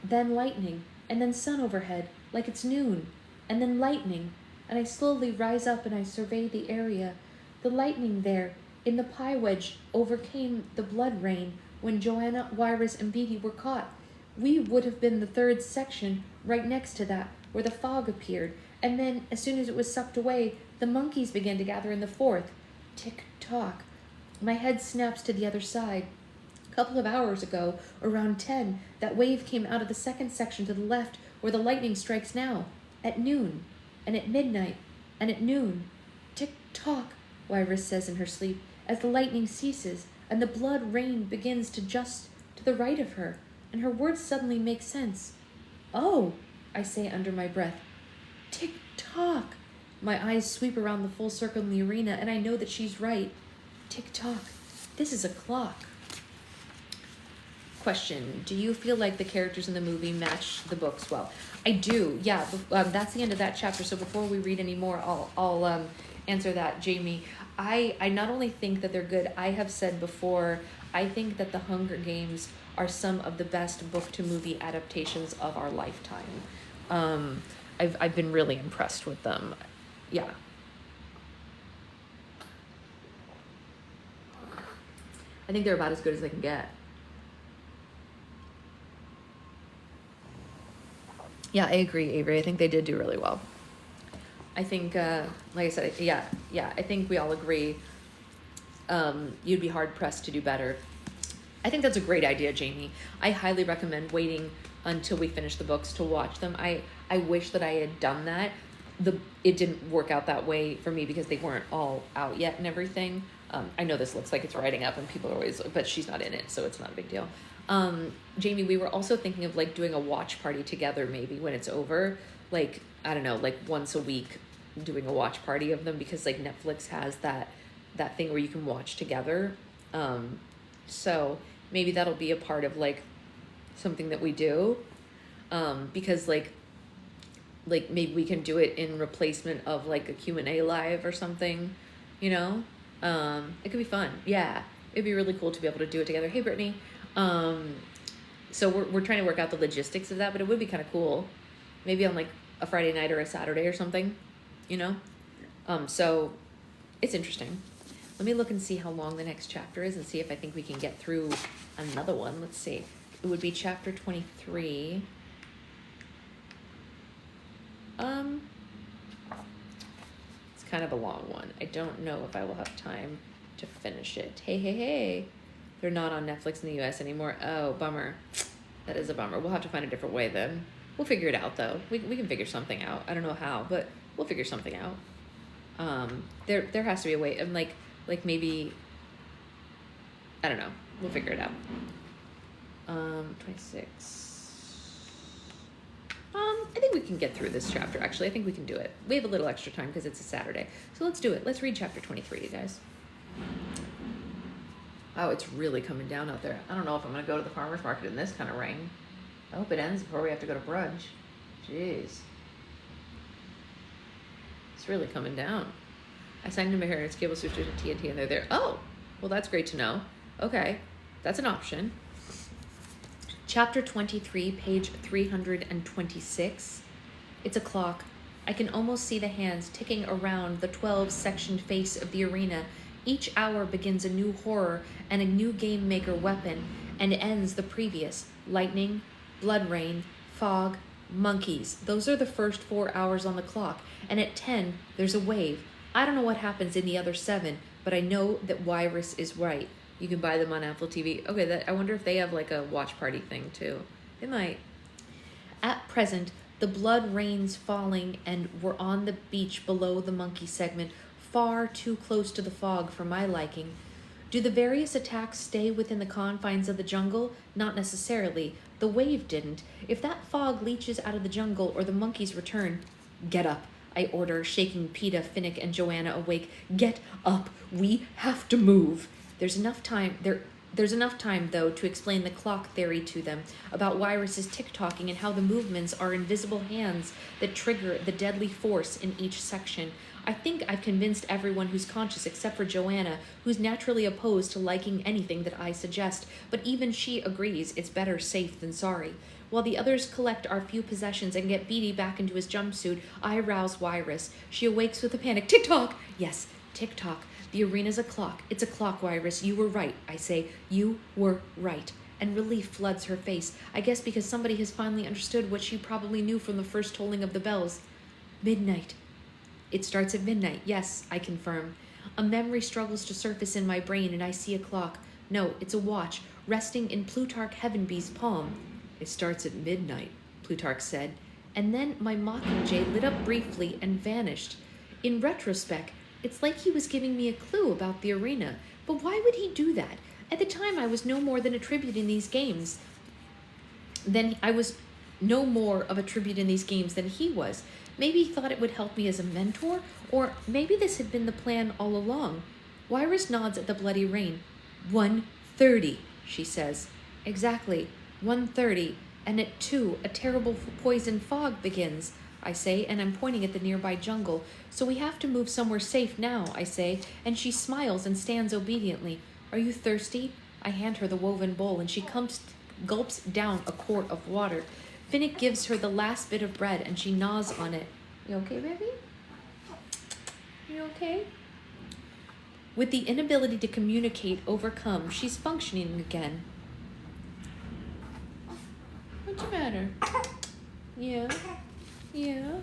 Then lightning, and then sun overhead, like it's noon, and then lightning, and I slowly rise up and I survey the area. The lightning there, in the pie wedge, overcame the blood rain when Joanna, Wyrus, and Beatty were caught. We would have been the third section right next to that, where the fog appeared, and then, as soon as it was sucked away, the monkeys began to gather in the fourth. Tick-tock. My head snaps to the other side. A couple of hours ago, around 10, that wave came out of the second section to the left, where the lightning strikes now, at noon, and at midnight, and at noon. Tick-tock, Wyrus says in her sleep, as the lightning ceases, and the blood rain begins to just to the right of her, and her words suddenly make sense. Oh, I say under my breath. Tick-tock. My eyes sweep around the full circle in the arena, and I know that she's right. Tick-tock. This is a clock. Question. Do you feel like the characters in the movie match the books well? I do, yeah. That's the end of that chapter, so before we read any more, I'll answer that, Jamie. I not only think that they're good, I have said before, I think that The Hunger Games are some of the best book-to-movie adaptations of our lifetime. I've been really impressed with them. Yeah. I think they're about as good as they can get. Yeah, I agree, Avery. I think they did do really well. I think, like I said, yeah, I think we all agree you'd be hard-pressed to do better. I think that's a great idea, Jamie. I highly recommend waiting until we finish the books to watch them. I wish that I had done that. It didn't work out that way for me because they weren't all out yet and everything. I know this looks like it's writing up and people are always, but she's not in it, so it's not a big deal. Jamie, we were also thinking of like doing a watch party together maybe when it's over. Like, I don't know, like once a week doing a watch party of them, because like Netflix has that thing where you can watch together. So maybe that'll be a part of like something that we do. Because like maybe we can do it in replacement of like a Q&A live or something, you know? It could be fun. Yeah. It'd be really cool to be able to do it together. Hey, Brittany. So we're trying to work out the logistics of that, but it would be kind of cool. Maybe on like a Friday night or a Saturday or something, you know? So it's interesting. Let me look and see how long the next chapter is and see if I think we can get through another one. Let's see. It would be chapter 23. It's kind of a long one. I don't know if I will have time to finish it. Hey. They're not on Netflix in the US anymore. Oh, bummer. That is a bummer. We'll have to find a different way then. We'll figure it out though. We can figure something out. I don't know how, but we'll figure something out. There has to be a way. And like maybe, I don't know. We'll figure it out. 26. I think we can get through this chapter, actually. I think we can do it. We have a little extra time because it's a Saturday. So let's do it. Let's read chapter 23, you guys. Oh, it's really coming down out there. I don't know if I'm going to go to the farmer's market in this kind of rain. I hope it ends before we have to go to brunch. Jeez. It's really coming down. I signed into my Heritage Cable Switcher to TNT and they're there. Oh, well, that's great to know. Okay, that's an option. Chapter 23, page 326. It's a clock. I can almost see the hands ticking around the 12-sectioned face of the arena. Each hour begins a new horror and a new game maker weapon and ends the previous. Lightning, blood rain, fog, monkeys. Those are the first 4 hours on the clock. And at 10, there's a wave. I don't know what happens in the other 7, but I know that Wirus is right. You can buy them on Apple TV. Okay, I wonder if they have like a watch party thing too. They might. At present, the blood rains falling and we're on the beach below the monkey segment, far too close to the fog for my liking. Do the various attacks stay within the confines of the jungle? Not necessarily. The wave didn't. If that fog leaches out of the jungle or the monkeys return, get up, I order, shaking Peeta, Finnick, and Joanna awake. Get up. We have to move. There's enough time though to explain the clock theory to them, about Wirus's tick-tocking and how the movements are invisible hands that trigger the deadly force in each section. I think I've convinced everyone who's conscious except for Joanna, who's naturally opposed to liking anything that I suggest, but even she agrees it's better safe than sorry. While the others collect our few possessions and get Beatty back into his jumpsuit, I rouse Wirus. She awakes with a panic. Tick-tock! Yes, tick-tock. The arena's a clock. It's a clock, Wirus. You were right, I say. You were right. And relief floods her face. I guess because somebody has finally understood what she probably knew from the first tolling of the bells. Midnight. It starts at midnight. Yes, I confirm. A memory struggles to surface in my brain and I see a clock. No, it's a watch, resting in Plutarch Heavenby's palm. It starts at midnight, Plutarch said. And then my mockingjay lit up briefly and vanished. In retrospect, it's like he was giving me a clue about the arena. But why would he do that? At the time, I was no more than a tribute in these games. I was no more of a tribute in these games than he was. Maybe he thought it would help me as a mentor, or maybe this had been the plan all along. Wirus nods at the bloody rain. 1:30, she says. Exactly, 1:30, and at 2, a terrible poison fog begins. I say, and I'm pointing at the nearby jungle. So we have to move somewhere safe now, I say, and she smiles and stands obediently. Are you thirsty? I hand her the woven bowl, and she gulps down a quart of water. Finnick gives her the last bit of bread, and she gnaws on it. You okay, baby? You okay? With the inability to communicate overcome, she's functioning again. What's the matter? Yeah? Yeah.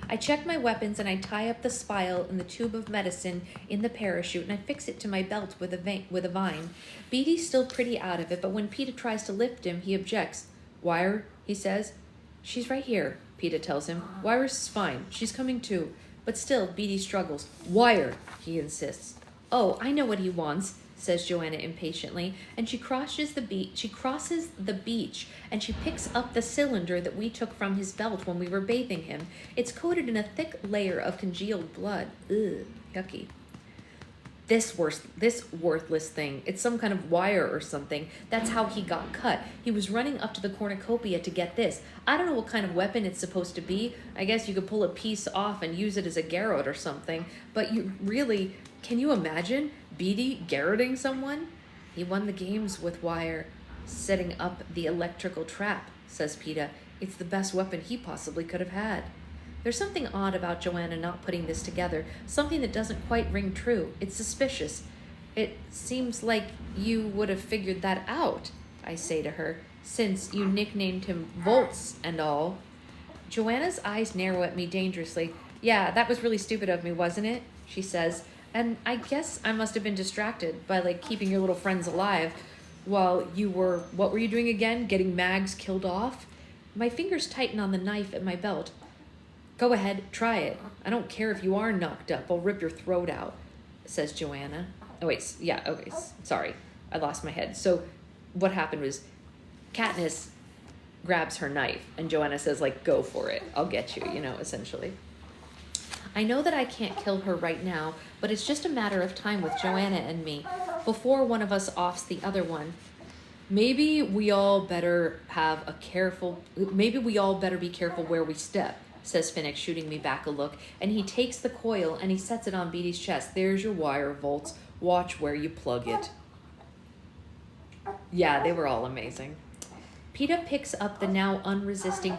I check my weapons and I tie up the spile and the tube of medicine in the parachute and I fix it to my belt with a vine. Beatty's still pretty out of it, but when Peeta tries to lift him, he objects. Wire, he says. She's right here, Peeta tells him. Wyrus is fine. She's coming too. But still, Beatty struggles. Wire, he insists. Oh, I know what he wants, says Joanna impatiently, and she crosses the beach and she picks up the cylinder that we took from his belt when we were bathing him. It's coated in a thick layer of congealed blood. Ugh, yucky. This worthless thing. It's some kind of wire or something. That's how he got cut. He was running up to the cornucopia to get this. I don't know what kind of weapon it's supposed to be. I guess you could pull a piece off and use it as a garrote or something. But can you imagine Beatty garroting someone? He won the games with wire, setting up the electrical trap, says Peeta. It's the best weapon he possibly could have had. There's something odd about Joanna not putting this together, something that doesn't quite ring true. It's suspicious. It seems like you would have figured that out, I say to her, since you nicknamed him Volts and all. Joanna's eyes narrow at me dangerously. Yeah, that was really stupid of me, wasn't it? She says, and I guess I must have been distracted by, keeping your little friends alive while what were you doing again? Getting Mags killed off? My fingers tighten on the knife at my belt. Go ahead, try it. I don't care if you are knocked up. I'll rip your throat out, says Joanna. Oh, wait. Yeah, okay. Sorry. I lost my head. So what happened was Katniss grabs her knife and Joanna says, go for it. I'll get you, essentially. I know that I can't kill her right now, but it's just a matter of time with Joanna and me, before one of us offs the other one. Maybe we all better be careful where we step, says Finnick, shooting me back a look, and he takes the coil and he sets it on Beatty's chest. There's your wire, Volts. Watch where you plug it. Yeah, they were all amazing. Peeta picks up the now unresisting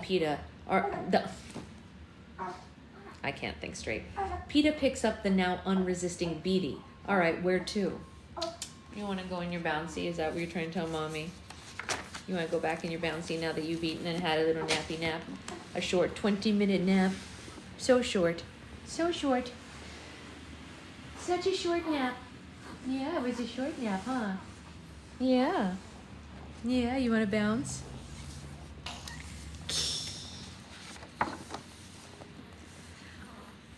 I can't think straight. Peeta picks up the now unresisting Beatty. All right, where to? You want to go in your bouncy? Is that what you're trying to tell Mommy? You want to go back in your bouncy now that you've eaten and had a little nappy nap? A short 20-minute nap. So short. So short. Such a short nap. Yeah, it was a short nap, huh? Yeah. Yeah, you want to bounce?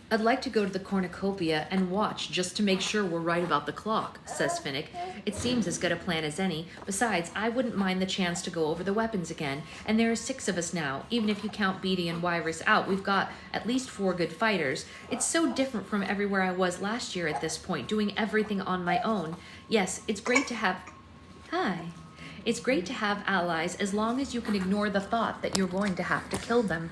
I'd like to go to the cornucopia and watch just to make sure we're right about the clock, says Finnick. It seems as good a plan as any. Besides, I wouldn't mind the chance to go over the weapons again. And there are 6 of us now. Even if you count Beatty and Wyrus out, we've got at least 4 good fighters. It's so different from everywhere I was last year at this point, doing everything on my own. Yes, it's great to have... Hi. It's great to have allies as long as you can ignore the thought that you're going to have to kill them.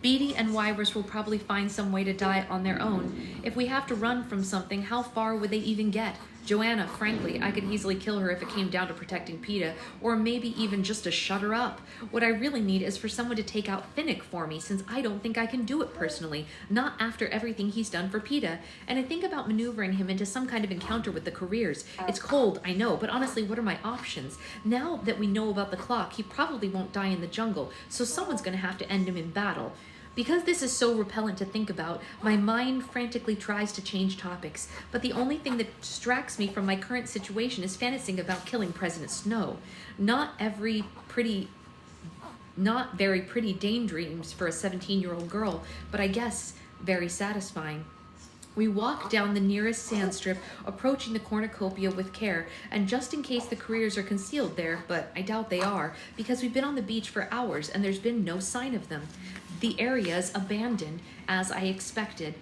Beatty and Wyrus will probably find some way to die on their own. If we have to run from something, how far would they even get? Joanna, frankly, I could easily kill her if it came down to protecting Peeta, or maybe even just to shut her up. What I really need is for someone to take out Finnick for me, since I don't think I can do it personally, not after everything he's done for Peeta. And I think about maneuvering him into some kind of encounter with the careers. It's cold, I know, but honestly, what are my options? Now that we know about the clock, he probably won't die in the jungle, so someone's gonna have to end him in battle. Because this is so repellent to think about, my mind frantically tries to change topics, but the only thing that distracts me from my current situation is fantasizing about killing President Snow. Not very pretty daydreams for a 17-year-old girl, but I guess very satisfying. We walk down the nearest sand strip, approaching the cornucopia with care, and just in case the careers are concealed there, but I doubt they are, because we've been on the beach for hours and there's been no sign of them. The area's abandoned, as I expected.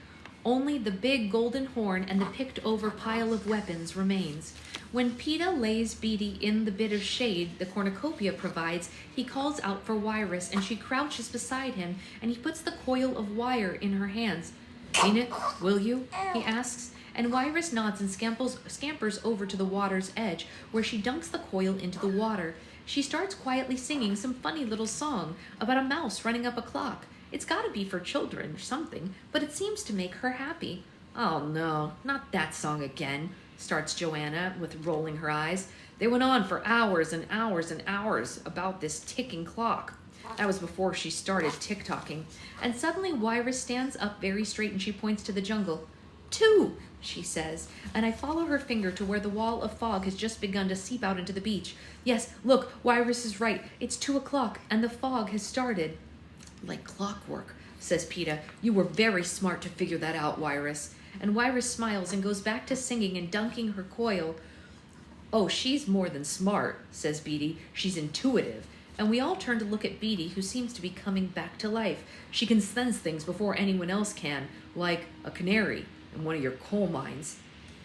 Only the big golden horn and the picked-over pile of weapons remains. When Peeta lays Beatty in the bit of shade the cornucopia provides, he calls out for Wyrus, and she crouches beside him, and he puts the coil of wire in her hands. Finnick, will you? He asks, and Wyrus nods and scampers over to the water's edge, where she dunks the coil into the water. She starts quietly singing some funny little song about a mouse running up a clock. It's gotta be for children or something, but it seems to make her happy. Oh no, not that song again, starts Joanna with rolling her eyes. They went on for hours and hours and hours about this ticking clock. That was before she started tick-tocking. And suddenly Wyra stands up very straight and she points to the jungle. 2, she says, and I follow her finger to where the wall of fog has just begun to seep out into the beach. Yes, look, Wyrus is right. It's 2 o'clock and the fog has started. Like clockwork, says Peeta. You were very smart to figure that out, Wyrus. And Wyrus smiles and goes back to singing and dunking her coil. Oh, she's more than smart, says Beatty. She's intuitive. And we all turn to look at Beatty, who seems to be coming back to life. She can sense things before anyone else can, like a canary in one of your coal mines.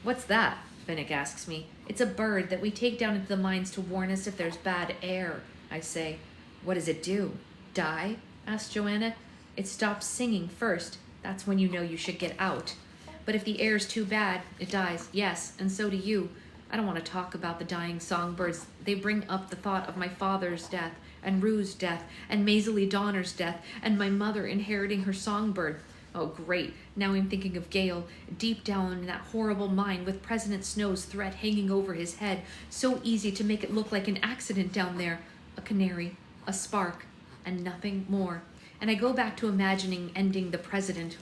What's that? Finnick asks me. It's a bird that we take down into the mines to warn us if there's bad air, I say. What does it do? Die? Asks Joanna. It stops singing first. That's when you know you should get out. But if the air's too bad, it dies. Yes, and so do you. I don't want to talk about the dying songbirds. They bring up the thought of my father's death, and Rue's death, and Maisie Donner's death, and my mother inheriting her songbird. Oh, great. Now I'm thinking of Gale, deep down in that horrible mine with President Snow's threat hanging over his head. So easy to make it look like an accident down there. A canary, a spark, and nothing more. And I go back to imagining ending the president.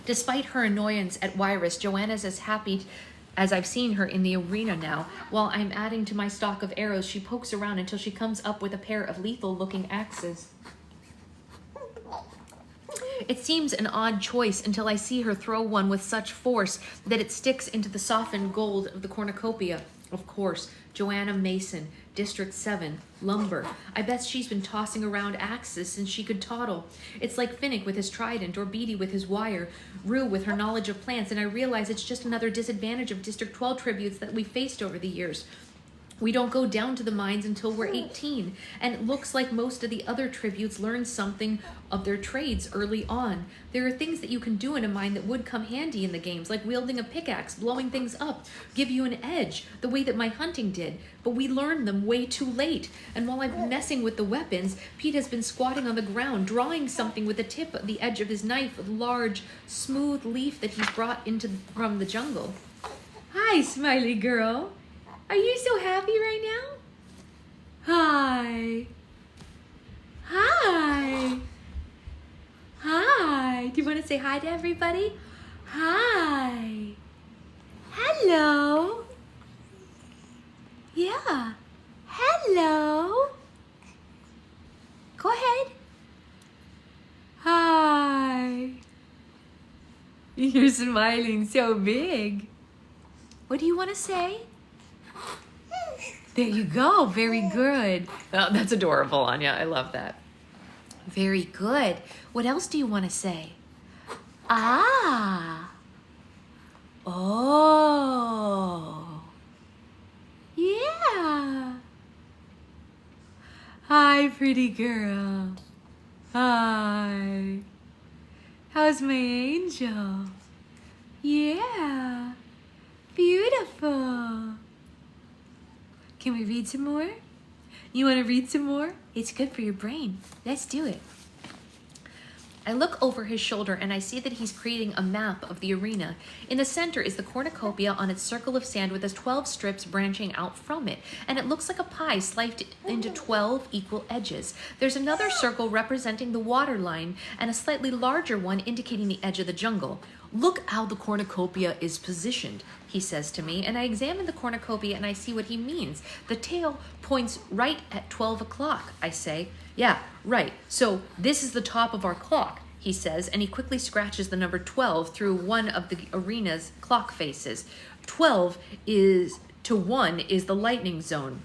Despite her annoyance at Wyrus, Joanna's as happy as I've seen her in the arena now. While I'm adding to my stock of arrows, she pokes around until she comes up with a pair of lethal-looking axes. It seems an odd choice until I see her throw one with such force that it sticks into the softened gold of the cornucopia. Of course, Joanna Mason, District 7, lumber. I bet she's been tossing around axes since she could toddle. It's like Finnick with his trident, or Beatty with his wire, Rue with her knowledge of plants, and I realize it's just another disadvantage of District 12 tributes that we faced over the years. We don't go down to the mines until we're 18, and it looks like most of the other tributes learn something of their trades early on. There are things that you can do in a mine that would come handy in the games, like wielding a pickaxe, blowing things up, give you an edge, the way that my hunting did, but we learned them way too late. And while I've been messing with the weapons, Pete has been squatting on the ground, drawing something with the tip of the edge of his knife, a large, smooth leaf that he's brought from the jungle. Hi, smiley girl. Are you so happy right now? Hi. Hi. Hi. Do you want to say hi to everybody? Hi. Hello. Yeah. Hello. Go ahead. Hi. You're smiling so big. What do you want to say? There you go. Very good. Oh, that's adorable, Anya. I love that. Very good. What else do you want to say? Ah. Oh. Yeah. Hi, pretty girl. Hi. How's my angel? Yeah. Beautiful. Can we read some more? You want to read some more? It's good for your brain. Let's do it. I look over his shoulder and I see that he's creating a map of the arena. In the center is the cornucopia on its circle of sand with its 12 strips branching out from it, and it looks like a pie sliced into 12 equal edges. There's another circle representing the water line and a slightly larger one indicating the edge of the jungle. Look how the cornucopia is positioned, he says to me, and I examine the cornucopia and I see what he means. The tail points right at 12 o'clock, I say. Yeah, right. So this is the top of our clock, he says, and he quickly scratches the number 12 through one of the arena's clock faces. 12 to 1 is the lightning zone.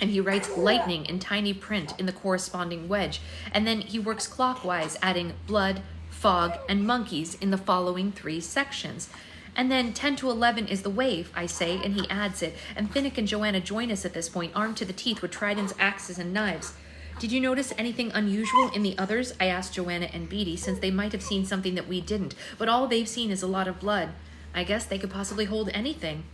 And he writes lightning in tiny print in the corresponding wedge. And then he works clockwise, adding blood, fog, and monkeys in the following 3 sections. And then 10 to 11 is the wave, I say, and he adds it. And Finnick and Joanna join us at this point, armed to the teeth with tridents, axes, and knives. Did you notice anything unusual in the others? I asked Joanna and Beatty, since they might have seen something that we didn't. But all they've seen is a lot of blood. I guess they could possibly hold anything.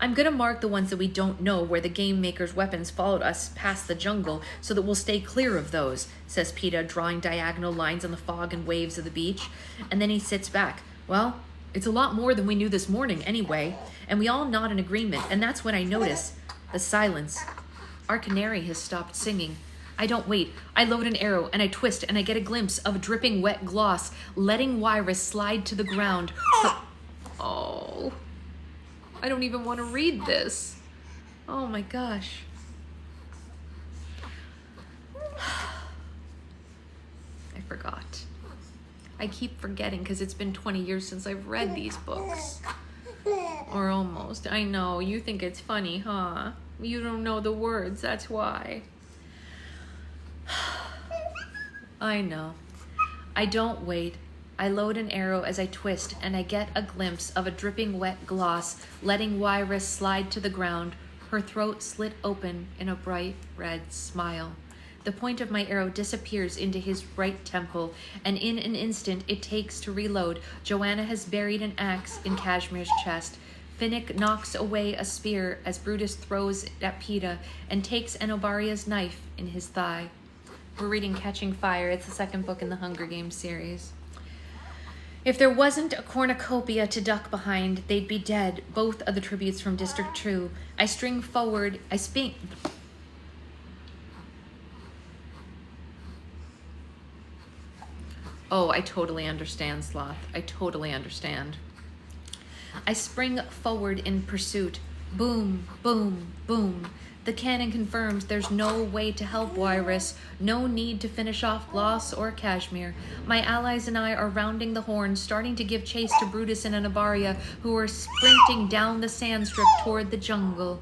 I'm going to mark the ones that we don't know where the game maker's weapons followed us past the jungle so that we'll stay clear of those, says Peeta, drawing diagonal lines on the fog and waves of the beach. And then he sits back. Well, it's a lot more than we knew this morning anyway. And we all nod in agreement, and that's when I notice the silence. Our canary has stopped singing. I don't wait. I load an arrow and I twist and I get a glimpse of dripping wet gloss, letting Wiress slide to the ground. Oh, I don't even want to read this. Oh my gosh. I forgot. I keep forgetting because it's been 20 years since I've read these books. Or almost. I know, you think it's funny, huh? You don't know the words, that's why. I know. I don't wait. I load an arrow as I twist, and I get a glimpse of a dripping wet gloss, letting Wiress slide to the ground, her throat slit open in a bright red smile. The point of my arrow disappears into his right temple, and in an instant it takes to reload. Joanna has buried an axe in Kashmir's chest. Finnick knocks away a spear as Brutus throws it at Peeta and takes Enobaria's knife in his thigh. We're reading Catching Fire. It's the second book in the Hunger Games series. If there wasn't a cornucopia to duck behind, they'd be dead. Both of the tributes from District 2. I spring forward. Oh, I totally understand, Sloth. I totally understand. I spring forward in pursuit. Boom, boom, boom. The cannon confirms there's no way to help Wiress, no need to finish off Gloss or Kashmir. My allies and I are rounding the horn, starting to give chase to Brutus and Enobaria, who are sprinting down the sand strip toward the jungle.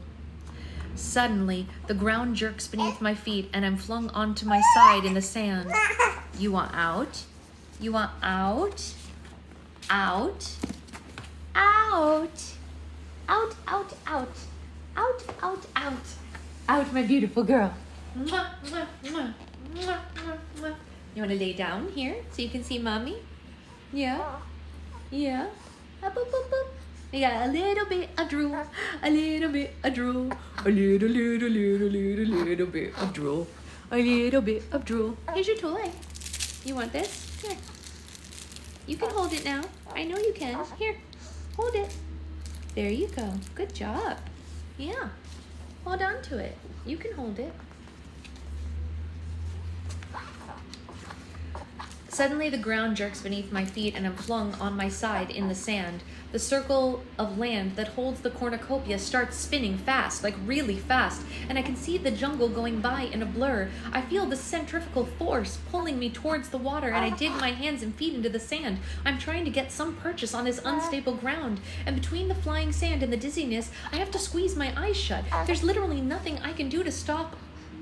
Suddenly, the ground jerks beneath my feet, and I'm flung onto my side in the sand. You want out? You want out? Out? Out! Out, out, out. Out, out, out. Out, my beautiful girl. Mwah, mwah, mwah, mwah, mwah, mwah. You want to lay down here so you can see mommy? Yeah? Yeah? Up, up, up, up. We got a little bit of drool, a little bit of drool, a little bit of drool, a little bit of drool. Here's your toy. You want this? Here. You can hold it now. I know you can. Here, hold it. There you go. Good job. Yeah. Hold on to it. You can hold it. Suddenly the ground jerks beneath my feet and I'm flung on my side in the sand. The circle of land that holds the cornucopia starts spinning fast, like really fast, and I can see the jungle going by in a blur. I feel the centrifugal force pulling me towards the water, and I dig my hands and feet into the sand. I'm trying to get some purchase on this unstable ground, and between the flying sand and the dizziness, I have to squeeze my eyes shut. There's literally nothing I can do to stop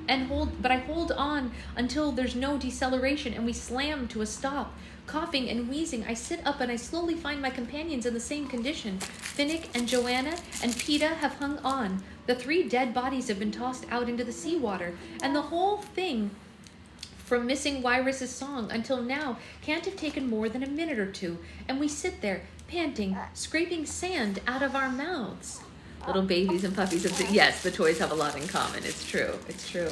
and hold, but I hold on until there's no deceleration and we slam to a stop. Coughing and wheezing, I sit up and I slowly find my companions in the same condition. Finnick and Joanna and Peeta have hung on. The 3 dead bodies have been tossed out into the seawater, and the whole thing from missing Wiress's song until now can't have taken more than a minute or two, and we sit there, panting, scraping sand out of our mouths. Little babies and puppies. Yes, the toys have a lot in common. It's true. It's true.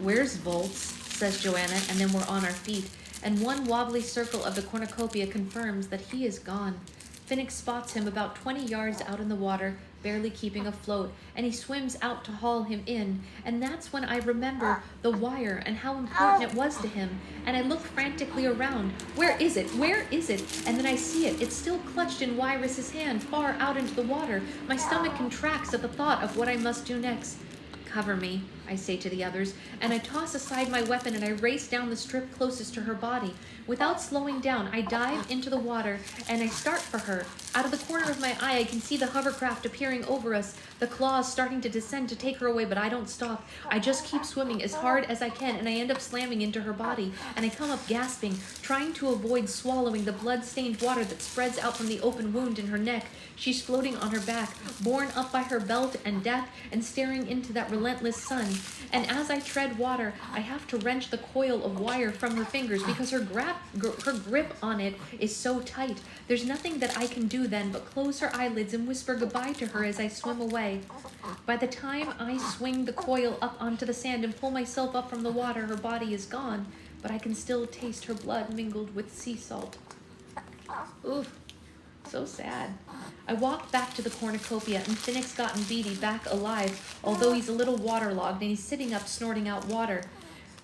Where's Volts? Says Joanna, and then we're on our feet. And one wobbly circle of the cornucopia confirms that he is gone. Finnick spots him about 20 yards out in the water, barely keeping afloat, and he swims out to haul him in. And that's when I remember the wire and how important it was to him. And I look frantically around. Where is it? Where is it? And then I see it. It's still clutched in Wiress's hand, far out into the water. My stomach contracts at the thought of what I must do next. Cover me, I say to the others, and I toss aside my weapon and I race down the strip closest to her body. Without slowing down, I dive into the water and I start for her. Out of the corner of my eye, I can see the hovercraft appearing over us, the claws starting to descend to take her away, but I don't stop. I just keep swimming as hard as I can, and I end up slamming into her body, and I come up gasping, trying to avoid swallowing the blood-stained water that spreads out from the open wound in her neck. She's floating on her back, borne up by her belt and death, and staring into that relentless sun. And as I tread water, I have to wrench the coil of wire from her fingers because her grip on it is so tight. There's nothing that I can do then but close her eyelids and whisper goodbye to her as I swim away. By the time I swing the coil up onto the sand and pull myself up from the water, her body is gone, but I can still taste her blood mingled with sea salt. Oof. So sad. I walked back to the cornucopia, and Finnick's gotten Beatty back alive, although he's a little waterlogged and he's sitting up snorting out water.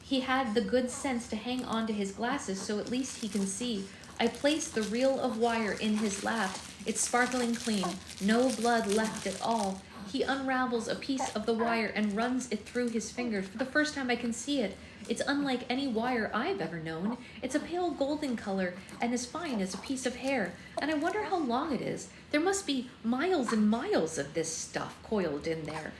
He had the good sense to hang on to his glasses so at least he can see. I placed the reel of wire in his lap. It's sparkling clean, no blood left at all. He unravels a piece of the wire and runs it through his fingers. For the first time I can see it. It's unlike any wire I've ever known. It's a pale golden color and as fine as a piece of hair. And I wonder how long it is. There must be miles and miles of this stuff coiled in there.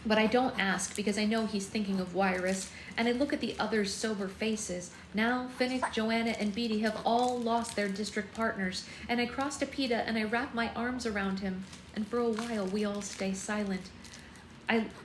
But I don't ask because I know he's thinking of Wirus, and I look at the others' sober faces. Now Finnick, Joanna, and Beatty have all lost their district partners, and I cross to Peta and I wrap my arms around him, and for a while we all stay silent.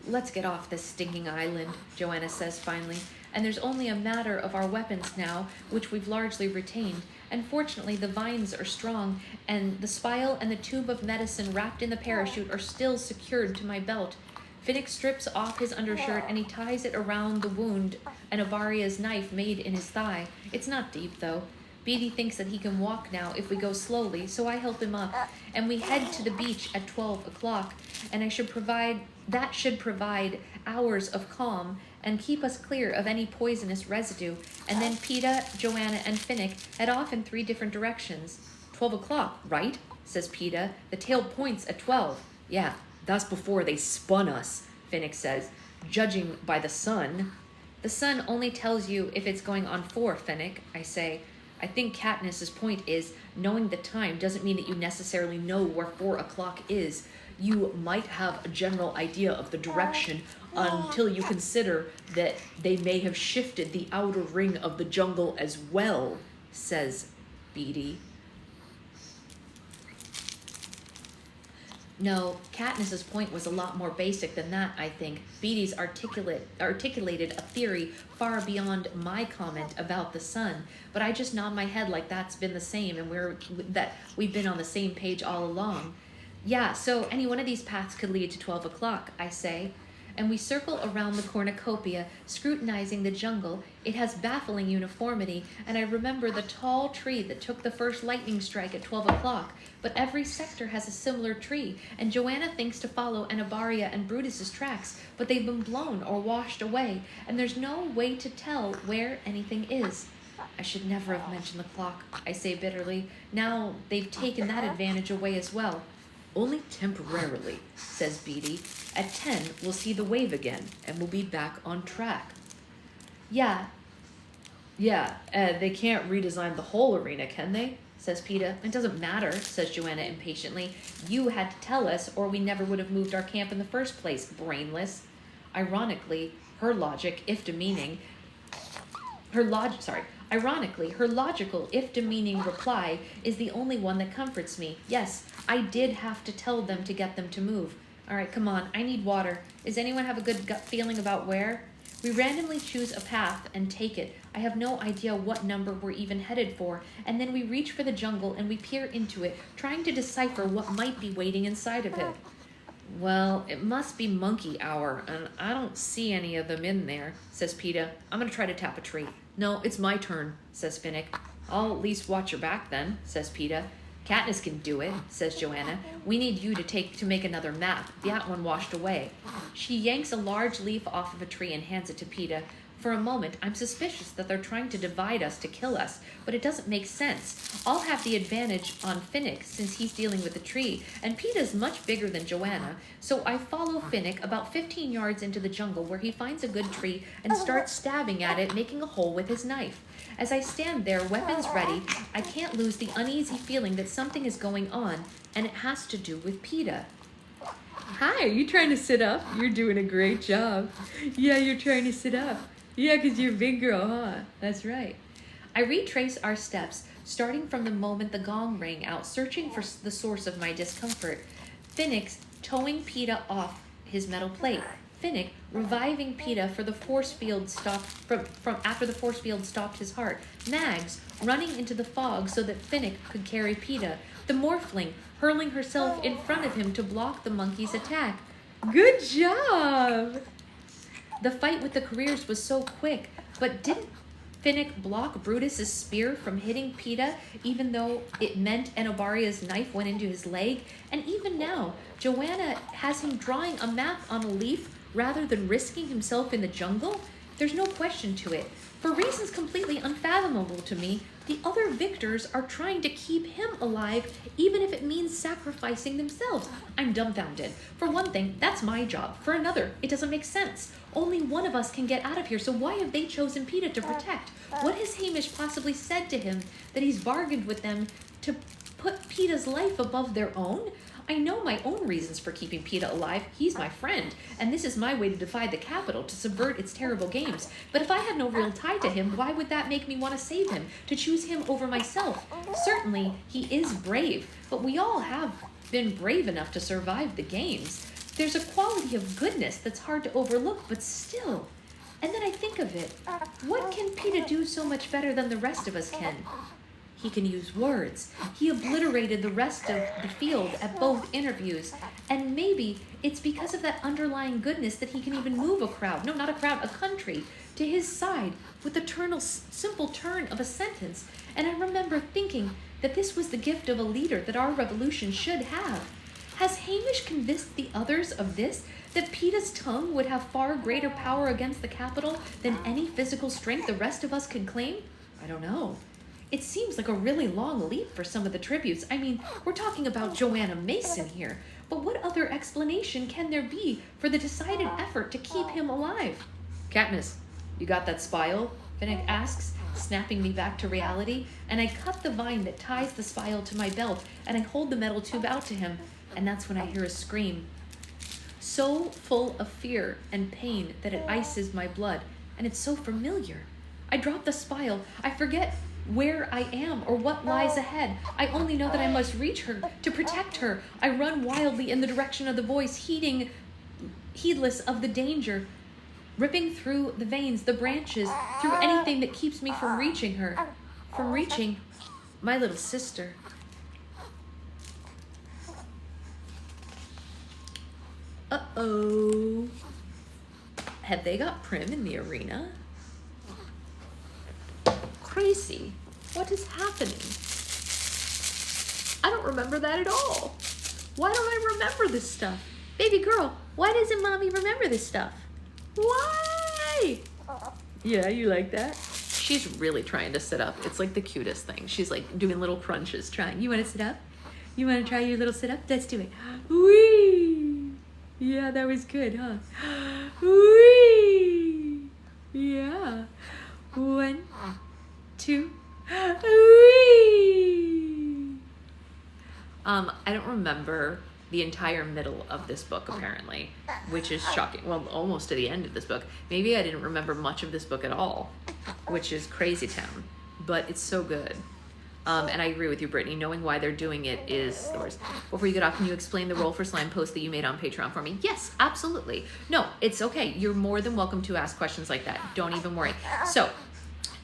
Let's get off this stinking island, Joanna says finally, and there's only a matter of our weapons now, which we've largely retained. And fortunately the vines are strong, and the spile and the tube of medicine wrapped in the parachute are still secured to my belt. Finnick strips off his undershirt and he ties it around the wound and Abaria's knife made in his thigh. It's not deep, though. Beatty thinks that he can walk now if we go slowly, so I help him up, and we head to the beach at 12 o'clock, and that should provide hours of calm and keep us clear of any poisonous residue, and then Peta, Joanna, and Finnick head off in 3 different directions. 12 o'clock, right? Says Peta. The tail points at 12. Yeah, that's before they spun us, Finnick says, judging by the sun. The sun only tells you if it's going on 4, Finnick, I say. I think Katniss's point is, knowing the time doesn't mean that you necessarily know where 4 o'clock is. You might have a general idea of the direction until you consider that they may have shifted the outer ring of the jungle as well, says Beatty. No, Katniss's point was a lot more basic than that, I think. Beatty's articulated a theory far beyond my comment about the sun, but I just nod my head like that's been the same and we've been on the same page all along. Yeah, so any one of these paths could lead to 12 o'clock, I say. And we circle around the cornucopia, scrutinizing the jungle. It has baffling uniformity, and I remember the tall tree that took the first lightning strike at 12 o'clock. But every sector has a similar tree, and Joanna thinks to follow Anabaria and Brutus's tracks, but they've been blown or washed away, and there's no way to tell where anything is. I should never have mentioned the clock, I say bitterly. Now they've taken that advantage away as well. Only temporarily, says Beatty. At 10, we'll see the wave again, and we'll be back on track. Yeah, they can't redesign the whole arena, can they? Says Peta. It doesn't matter, says Joanna impatiently. You had to tell us, or we never would have moved our camp in the first place, brainless. Ironically, her logical, if demeaning reply is the only one that comforts me. Yes, I did have to tell them to get them to move. All right, come on, I need water. Does anyone have a good gut feeling about where? We randomly choose a path and take it. I have no idea what number we're even headed for, and then we reach for the jungle and we peer into it, trying to decipher what might be waiting inside of it. Well, it must be monkey hour, and I don't see any of them in there, says Peta. I'm gonna try to tap a tree. No, it's my turn, says Finnick. I'll at least watch your back then, says Peta. Katniss can do it, says Joanna. We need you to make another map. That one washed away. She yanks a large leaf off of a tree and hands it to Peta. For a moment, I'm suspicious that they're trying to divide us to kill us, but it doesn't make sense. I'll have the advantage on Finnick since he's dealing with the tree, and Peta's much bigger than Joanna, so I follow Finnick about 15 yards into the jungle where he finds a good tree and starts stabbing at it, making a hole with his knife. As I stand there, weapons ready, I can't lose the uneasy feeling that something is going on, and it has to do with Peta. Hi, are you trying to sit up? You're doing a great job. Yeah, you're trying to sit up. Yeah, 'cause you're a big girl, huh? That's right. I retrace our steps, starting from the moment the gong rang out, searching for the source of my discomfort. Finnick towing Peta off his metal plate. Finnick reviving Peta for the force field stopped from after the force field stopped his heart. Mags running into the fog so that Finnick could carry Peta. The morphling hurling herself in front of him to block the monkey's attack. Good job! The fight with the careers was so quick, but didn't Finnick block Brutus's spear from hitting Peeta, even though it meant Enobaria's knife went into his leg. And even now, Joanna has him drawing a map on a leaf rather than risking himself in the jungle. There's no question to it. For reasons completely unfathomable to me, the other victors are trying to keep him alive, even if it means sacrificing themselves. I'm dumbfounded. For one thing, that's my job. For another, it doesn't make sense. Only one of us can get out of here, so why have they chosen Peeta to protect? What has Hamish possibly said to him that he's bargained with them to put Peeta's life above their own? I know my own reasons for keeping Peeta alive. He's my friend, and this is my way to defy the Capitol, to subvert its terrible games. But if I had no real tie to him, why would that make me want to save him, to choose him over myself? Certainly, he is brave, but we all have been brave enough to survive the games. There's a quality of goodness that's hard to overlook, but still. And then I think of it. What can Peeta do so much better than the rest of us can? He can use words. He obliterated the rest of the field at both interviews. And maybe it's because of that underlying goodness that he can even move a crowd, no, not a crowd, a country, to his side with the simple turn of a sentence. And I remember thinking that this was the gift of a leader that our revolution should have. Has Hamish convinced the others of this? That Peeta's tongue would have far greater power against the Capitol than any physical strength the rest of us could claim? I don't know. It seems like a really long leap for some of the tributes. I mean, we're talking about Joanna Mason here, but what other explanation can there be for the decided effort to keep him alive? Katniss, you got that spile? Finnick asks, snapping me back to reality, and I cut the vine that ties the spile to my belt, and I hold the metal tube out to him, and that's when I hear a scream. So full of fear and pain that it ices my blood, and it's so familiar. I drop the spile. I forget where I am or what lies ahead. I only know that I must reach her to protect her. I run wildly in the direction of the voice, heedless of the danger, ripping through the veins, the branches, through anything that keeps me from reaching her, from reaching my little sister. Uh-oh. Have they got Prim in the arena? Crazy. What is happening? I don't remember that at all. Why don't I remember this stuff? Baby girl, why doesn't Mommy remember this stuff? Why? Yeah, you like that? She's really trying to sit up. It's like the cutest thing. She's like doing little crunches, trying. You want to sit up? You want to try your little sit up? Let's do it. Whee! Yeah, that was good, huh? Whee! Yeah. 1, 2, whee! I don't remember the entire middle of this book, apparently, which is shocking. Well, almost to the end of this book. Maybe I didn't remember much of this book at all, which is crazy town, but it's so good. And I agree with you, Brittany. Knowing why they're doing it is the worst. Before you get off, can you explain the Roll for Slime post that you made on Patreon for me? Yes, absolutely. No, it's okay. You're more than welcome to ask questions like that. Don't even worry. So,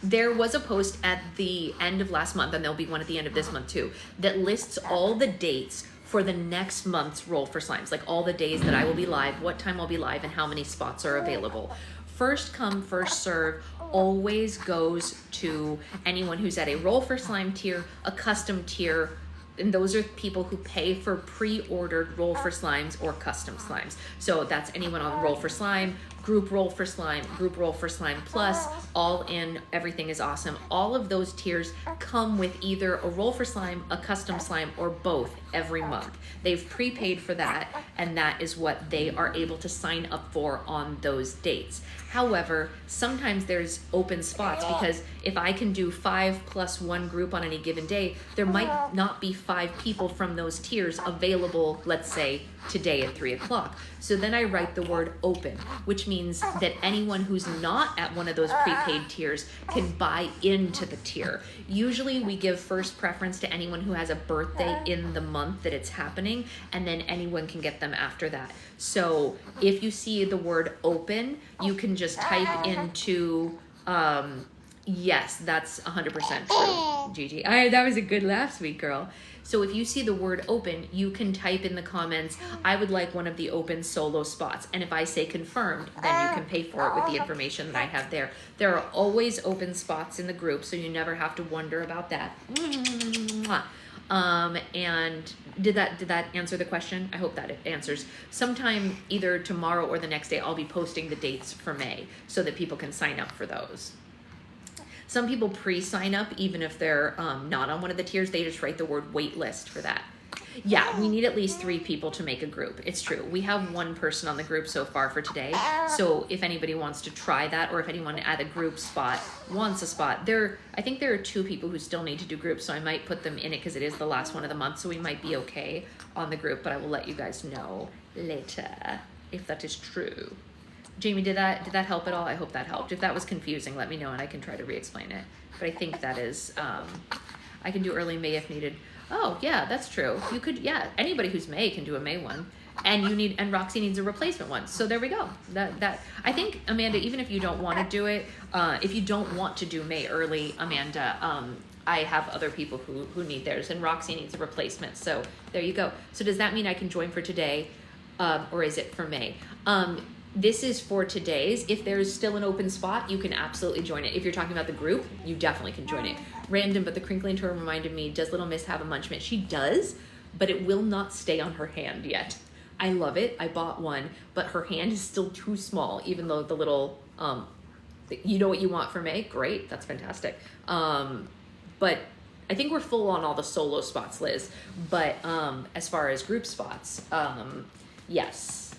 there was a post at the end of last month, and there'll be one at the end of this month too, that lists all the dates for the next month's Roll for Slimes, like all the days that I will be live, what time I'll be live, and how many spots are available. First come, first serve always goes to anyone who's at a Roll for Slime tier, a custom tier, and those are people who pay for pre-ordered Roll for Slimes or custom slimes. So that's anyone on Roll for Slime, group Roll for Slime, group Roll for Slime Plus, all in, everything is awesome. All of those tiers come with either a Roll for Slime, a custom slime, or both every month. They've prepaid for that, and that is what they are able to sign up for on those dates. However, sometimes there's open spots because if I can do 5 plus 1 group on any given day, there might not be 5 people from those tiers available, let's say, today at 3 o'clock. So then I write the word open, which means that anyone who's not at one of those prepaid tiers can buy into the tier. Usually we give first preference to anyone who has a birthday in the month that it's happening, and then anyone can get them after that. So if you see the word open, you can just type into, yes, that's 100% true, Gigi. That was a good laugh, sweet girl. So if you see the word open, you can type in the comments, I would like one of the open solo spots. And if I say confirmed, then you can pay for it with the information that I have there. There are always open spots in the group, so you never have to wonder about that. And did that answer the question? I hope that it answers. Sometime either tomorrow or the next day, I'll be posting the dates for May so that people can sign up for those. Some people pre-sign up even if they're not on one of the tiers. They just write the word wait list for that. Yeah, we need at least 3 people to make a group. It's true. We have 1 person on the group so far for today. So if anybody wants to try that, or if anyone at a group spot wants a spot, I think there are 2 people who still need to do groups, so I might put them in it because it is the last one of the month, so we might be okay on the group, but I will let you guys know later if that is true. Jamie, did that help at all? I hope that helped. If that was confusing, let me know and I can try to re-explain it. But I think that is, I can do early May if needed. Oh, yeah, that's true. You could, yeah, anybody who's May can do a May one. And Roxy needs a replacement one. So there we go. I think, Amanda, even if you don't want to do it, if you don't want to do May early, Amanda, I have other people who need theirs, and Roxy needs a replacement. So there you go. So does that mean I can join for today, or is it for May? This is for today's. If there's still an open spot, you can absolutely join it. If you're talking about the group, you definitely can join it. Random, but the crinkling term reminded me, does Little Miss have a Munchman? She does, but it will not stay on her hand yet. I love it. I bought one, but her hand is still too small, even though the little, you know what you want for May? Great, that's fantastic. But I think we're full on all the solo spots, Liz. But as far as group spots, yes.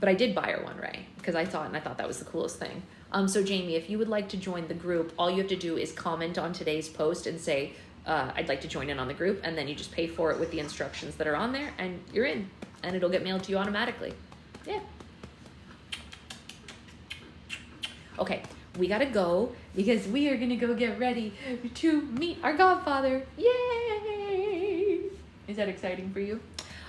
But I did buy her one, Ray, because I thought that was the coolest thing. So Jamie, if you would like to join the group, all you have to do is comment on today's post and say, I'd like to join in on the group, and then you just pay for it with the instructions that are on there, and you're in, and it'll get mailed to you automatically. Yeah. Okay, we gotta go because we are gonna go get ready to meet our godfather. Yay! Is that exciting for you?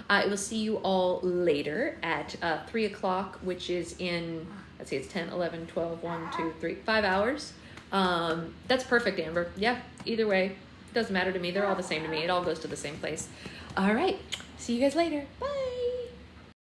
I will see you all later at 3 o'clock, which is in, let's see, it's 10, 11, 12, 1, 2, 3, 5 hours. That's perfect, Amber. Yeah, either way, doesn't matter to me. They're all the same to me. It all goes to the same place. All right, see you guys later. Bye.